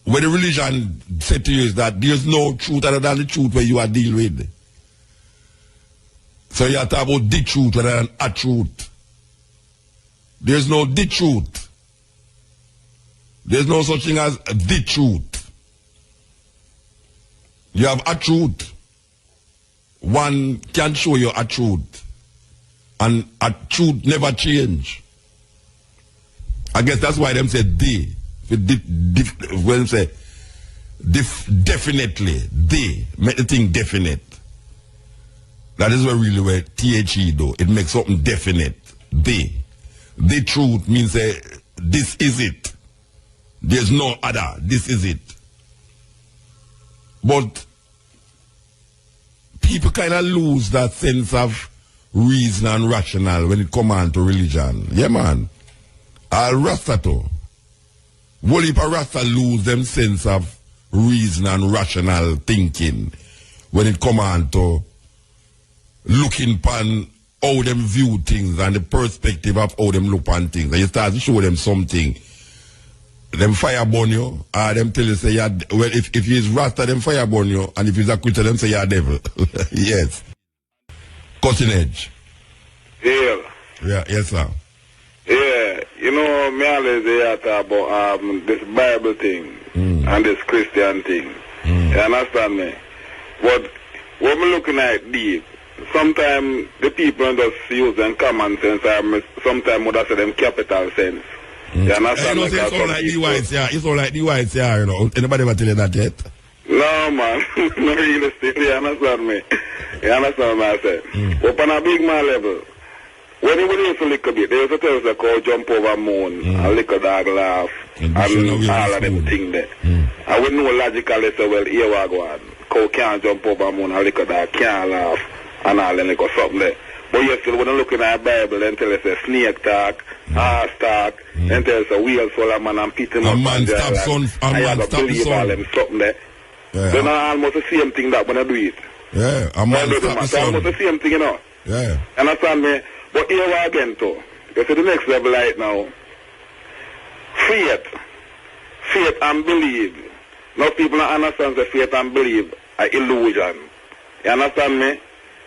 what the religion said to you is that there's no truth other than the truth where you are dealing with. So you have to talk about the truth rather than a truth. There's no the truth. There's no such thing as the truth. You have a truth. One can show you a truth. And a truth never change. I guess that's why them say they. When them say definitely, they make the thing definite. That is where THE though. It makes something definite. They. The truth means this is it. There's no other. This is it. But people kind of lose that sense of reason and rational when it comes on to religion. Yeah, man. All Rasta too. Whole heap of Rasta lose them sense of reason and rational thinking when it comes on to looking upon how them view things and the perspective of how them look on things. And you start to show them something. Them fire burn you, or them tell you say you're, well, if he's Rasta, them fire burn you, and if he's a Christian, them say you're a devil. Yes. Cutting edge. Yeah. Yeah, yes, sir. Yeah, you know, me always they talk about this Bible thing and this Christian thing. You understand me? But what I'm looking at deep, sometimes the people just use them common sense, or sometimes would have say them capital sense. You understand? It's all like the whites, yeah. It's all like the whites, yeah, you know. Anybody ever tell you that yet? No, No, man. No realistic. You understand me? You understand what I said? But on a big man level, when we used to lick a bit, they used to tell us called jump over moon and lick a dog laugh and all of them things there. And we know logically say, well, here we go on. Cow can't jump over moon and lick a dog can't laugh and all them lick or something there. But you still when you look in our Bible, then tell us a snake talk, horse talk, then tell us a wheels full of man and pit him up man stop son, and you have to believe all them something there. Then almost the same thing that when I do it. Yeah, a man stop the sun. Almost the same thing, you know. Yeah. Understand me? But here we are again too. You see the next level right now. Faith and believe. Now people don't understand the faith and believe are illusion. You understand me?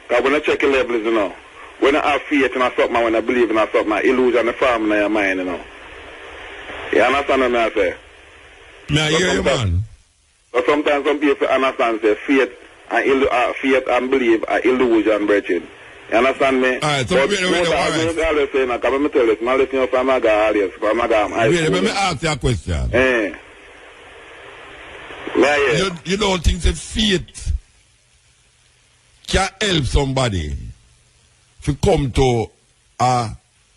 Because when I check the levels, you know, when I have faith in something, when I believe in something, illusion is forming in your mind, you know. You understand what I say? May I hear you, man? So sometimes some people understand say faith and believe are illusion, brethren. You understand me? Alright, so wait, let me tell you, I'm listening from my guy, let me ask you a question. You don't think that faith can help somebody to come to a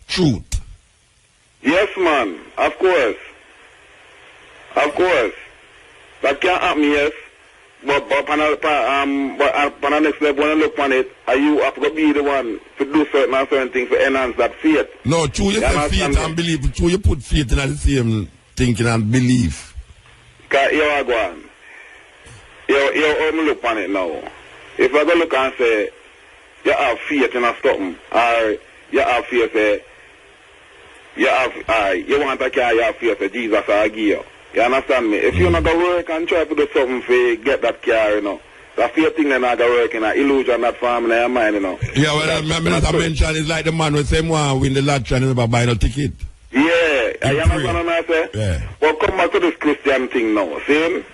truth? Yes, man. Of course. That can happen, yes. But on the next level, when I look on it, are you have to be the one to do certain things to enhance that faith? No, true, you say faith and belief. True, you put faith in the same thinking and belief. Because you are going. You look on it now. If I go look and say, you have faith in something, or you have faith, you want to carry your faith, Jesus will give you. You understand me? If you're not going to work and try to do something to get that car, you know, the fear thing that not going to work in an illusion that farm in your mind, you know. Yeah, well, I mentioned it's like the man who say, "One win the lottery and never buy no ticket." Yeah, you understand what I say? Yeah. But come back to this Christian thing now, see?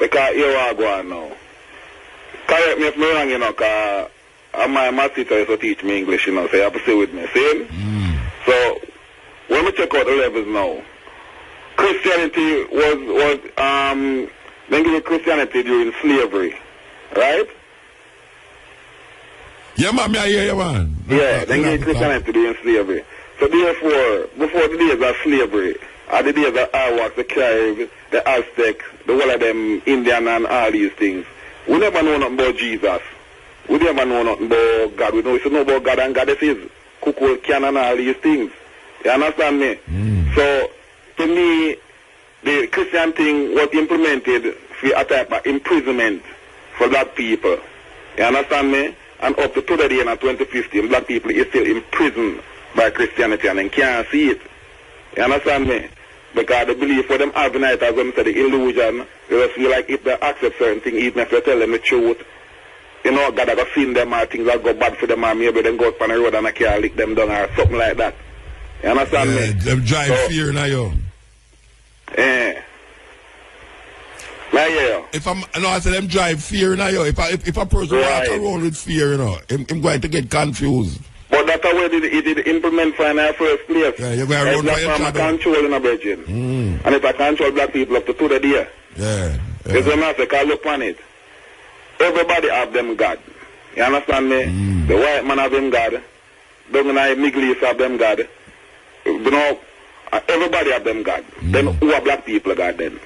Because here I go on now. Correct me if I'm wrong, you know, because my teacher used to teach me English, you know, so you have to stay with me, see? So, when we check out the levels now, Christianity was they give Christianity during slavery, right? Yeah, man, I hear you, man. Yeah, they give Christianity during slavery. So therefore, before the days of slavery, are the days of Arawaks, the Caribs, the Aztecs, the whole of them Indian and all these things, we never know nothing about Jesus. We never know nothing about God. We know about God and Goddess is Kuku, Can and all these things. You understand me? So, to me, the Christian thing was implemented for a type of imprisonment for black people. You understand me? And up to today in 2015, black people is still imprisoned by Christianity and they can't see it. You understand me? Because the belief for them having it, as them say, the illusion, they just feel like if they accept certain things, even if they tell them the truth, you know, God has seen them or things that go bad for them or maybe they go up on the road and I can't lick them down or something like that. You understand me? Them drive fear now, yo. Yeah. Yeah. I said them drive fear now, yo. If a person walk around with fear, you know, I'm going to get confused. But that's how it did implement for in our first place. Yeah, you're going to run by your shadow. Control in a virgin. And if I control black people up to the day. Yeah. It's a matter, because look on it. Everybody have them God. You understand me? The white man have them God. The Middle East have them God. You know, everybody have them God. Then who are black people God then?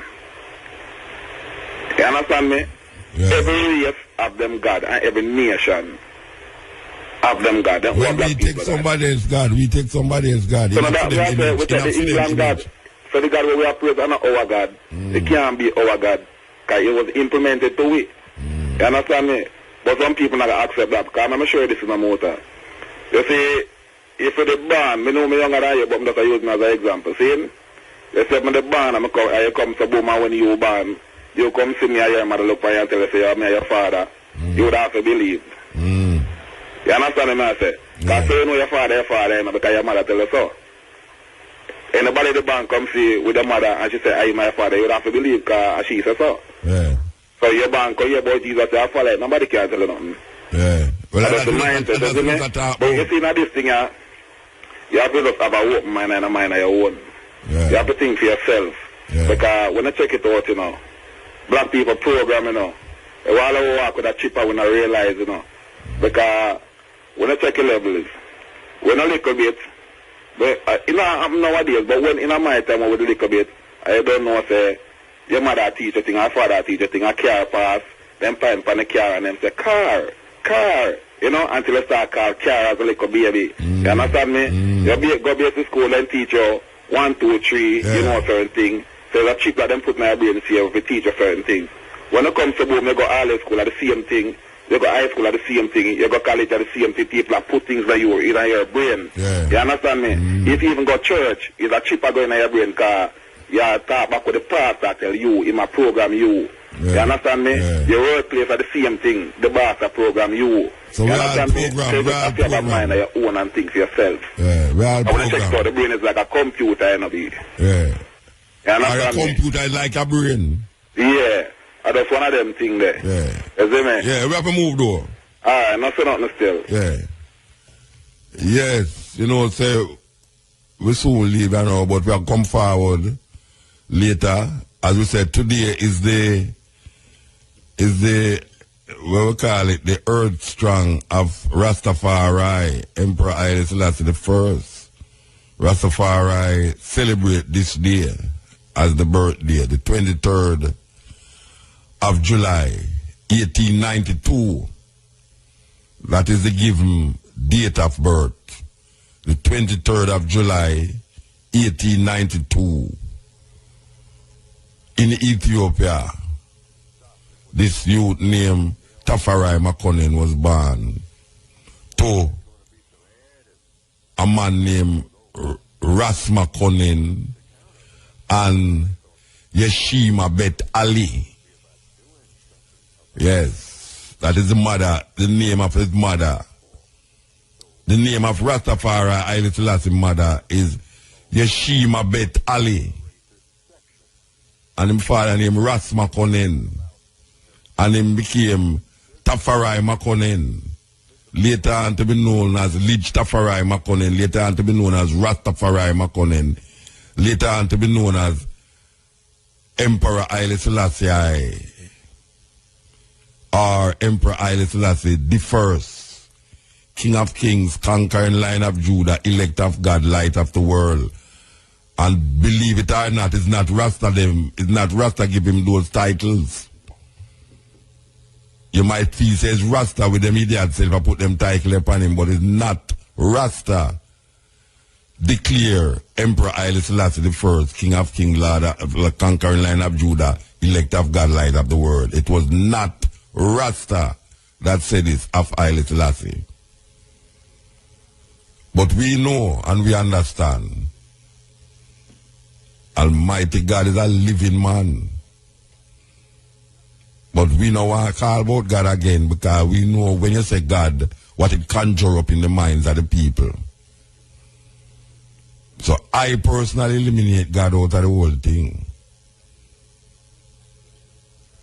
You understand me? Yeah. Every race have them God and every nation have them God. Then when we take somebody else's God, we take somebody else's God. So that's why we take the England God. So the God where we are praised are not our God. It can't be our God. Because it was implemented to it. You understand me? But some people not accept that. Because I'm sure this is a muta. You see, if the band, I know me younger than you, but I'm just using as an example. See? They say, I'm the band, I come to boom, and when you band, you come see me, I mother look for you and tell you, say, I'm your father. You would have to believe. You understand what I say? Because you know your father, because your mother tell you so. Anybody in the band come see with the mother and she say, I am my father, you would have to believe because she says so. Yeah. So your band come here about Jesus, your father, nobody can tell you nothing. Yeah. Well, that's the mindset, doesn't it? But you see now this thing, you have to just have an open mind and a mind of your own. Yeah. You have to think for yourself. Yeah. Because when I check it out, you know, black people program, you know, while I walk with a chipper when I realize, you know. Because when I check your levels, when a little bit, but I'm nowadays, but when in my time with a little bit, I don't know, say, your mother teach a thing, our father teach a thing, a car pass, then pine pan the car, and then say, car, you know, until I start call car as a little baby. You understand me? You go to school and teach you 1, 2, 3, you know, certain thing. So the chip that them put my brain here if you teach you certain things. When it comes to boom, you go all school at the same thing. You go high school at the same thing. You go college at the same thing. People put things in your brain. Yeah. You understand me? If you even go church, it's a chip going in your brain because you talk back with the pastor tell you, in my program you. You understand me? Your workplace are the same thing. The boss are program you. So you we all understand me? program, So you have to have a mind of your own and think for yourself. Yeah, we all I want to check program. out the brain is like a computer, you know, be. Yeah. You Or a understand me? computer is like a brain. Yeah. That's one of them things there. Yeah. You see me? Yeah, we have to move though. Alright, nothing still. Yeah. Yes, you know, say we soon leave now, but we'll come forward later. As we said, today is the what we call it, the earth strong of Rastafari, Emperor Haile Selassie I. Rastafari celebrate this day as the birthday, the 23rd of July, 1892. That is the given date of birth. The 23rd of July, 1892. In Ethiopia, this youth named Tafari Makonnen was born to a man named Ras Makonnen and Yeshima Bet Ali. Yes, that is the mother, the name of his mother. The name of Rastafari Haile Selassie's mother is Yeshima Bet Ali. And his father named Ras Makonnen. And him became Tafari Makonnen. Later on to be known as Lidge Tafari Makonnen. Later on to be known as Rastafari Makonnen. Later on to be known as Emperor Haile Selassie. Or Emperor Haile Selassie the first. King of Kings, conquering Lion of Judah, elect of God, light of the world. And believe it or not, it's not Rasta give him those titles. You might see it says Rasta with them idiot self I put them title upon him, but it's not Rasta. Declare Emperor Haile Selassie the first, King of Kings, Lord of conquering Lion of Judah, elect of God, light of the world. It was not Rasta that said this of Haile Selassie. But we know and we understand Almighty God is a living man. But we know want to call about God again because we know when you say God, what it conjure up in the minds of the people. So I personally eliminate God out of the whole thing.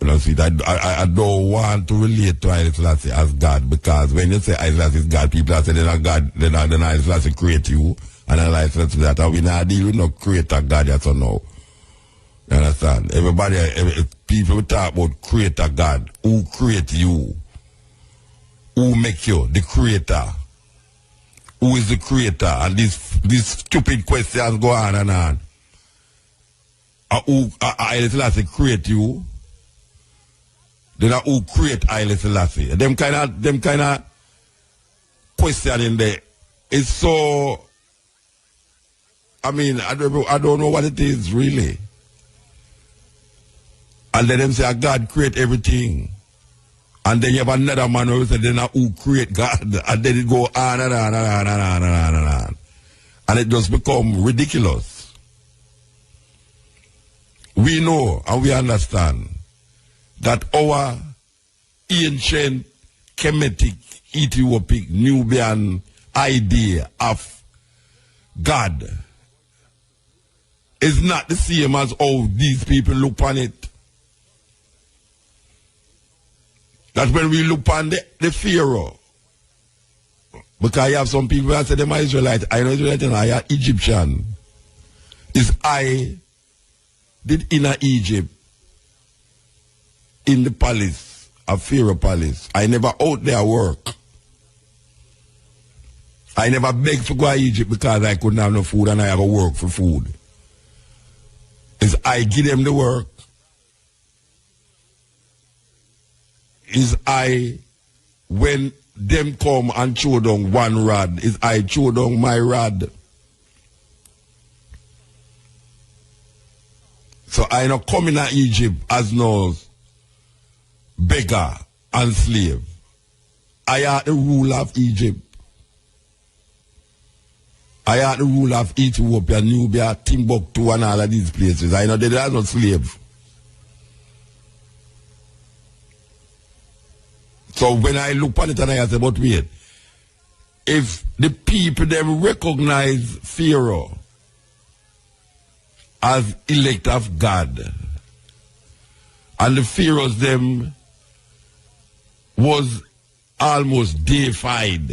You know, see, I don't want to relate to Haile Selassie as God because when you say Haile Selassie is God, people are saying they're not God, then Haile Selassie create you. And I like that we not deal with no creator God yet or no. You understand? People talk about creator God. Who create you? Who make you? The creator. Who is the creator? And these stupid questions go on and on. Who Haile Selassie create you? Then who create Haile Selassie? Them kind of question in there is so. I mean, I don't know what it is really. And then them say, God create everything. And then you have another man who said, then who create God? And then it go on and on and on and on and on and on. And it just become ridiculous. We know and we understand that our ancient Kemetic, Ethiopic, Nubian idea of God is not the same as how these people look on it. That's when we look on the Pharaoh. Because you have some people that say them are Israelite. I know Israelite and I are Egyptian. Is I did inner Egypt in the palace of Pharaoh Palace. I never out there work. I never begged for go to Egypt because I couldn't have no food and I have to work for food. Is I give them the work. Is I, when them come and throw down one rod, is I throw down my rod. So I not come in Egypt as no beggar and slave. I had the rule of Egypt. I had the rule of Ethiopia, Nubia, Timbuktu, and all of these places. I know they are not slave. So when I look at it and I say, but wait, if the people them recognize Pharaoh as elect of God, and the Pharaohs them was almost deified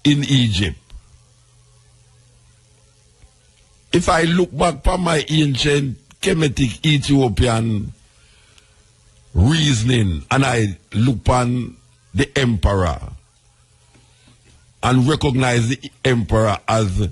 in Egypt. If I look back on my ancient Kemetic Ethiopian reasoning and I look on the emperor and recognize the emperor as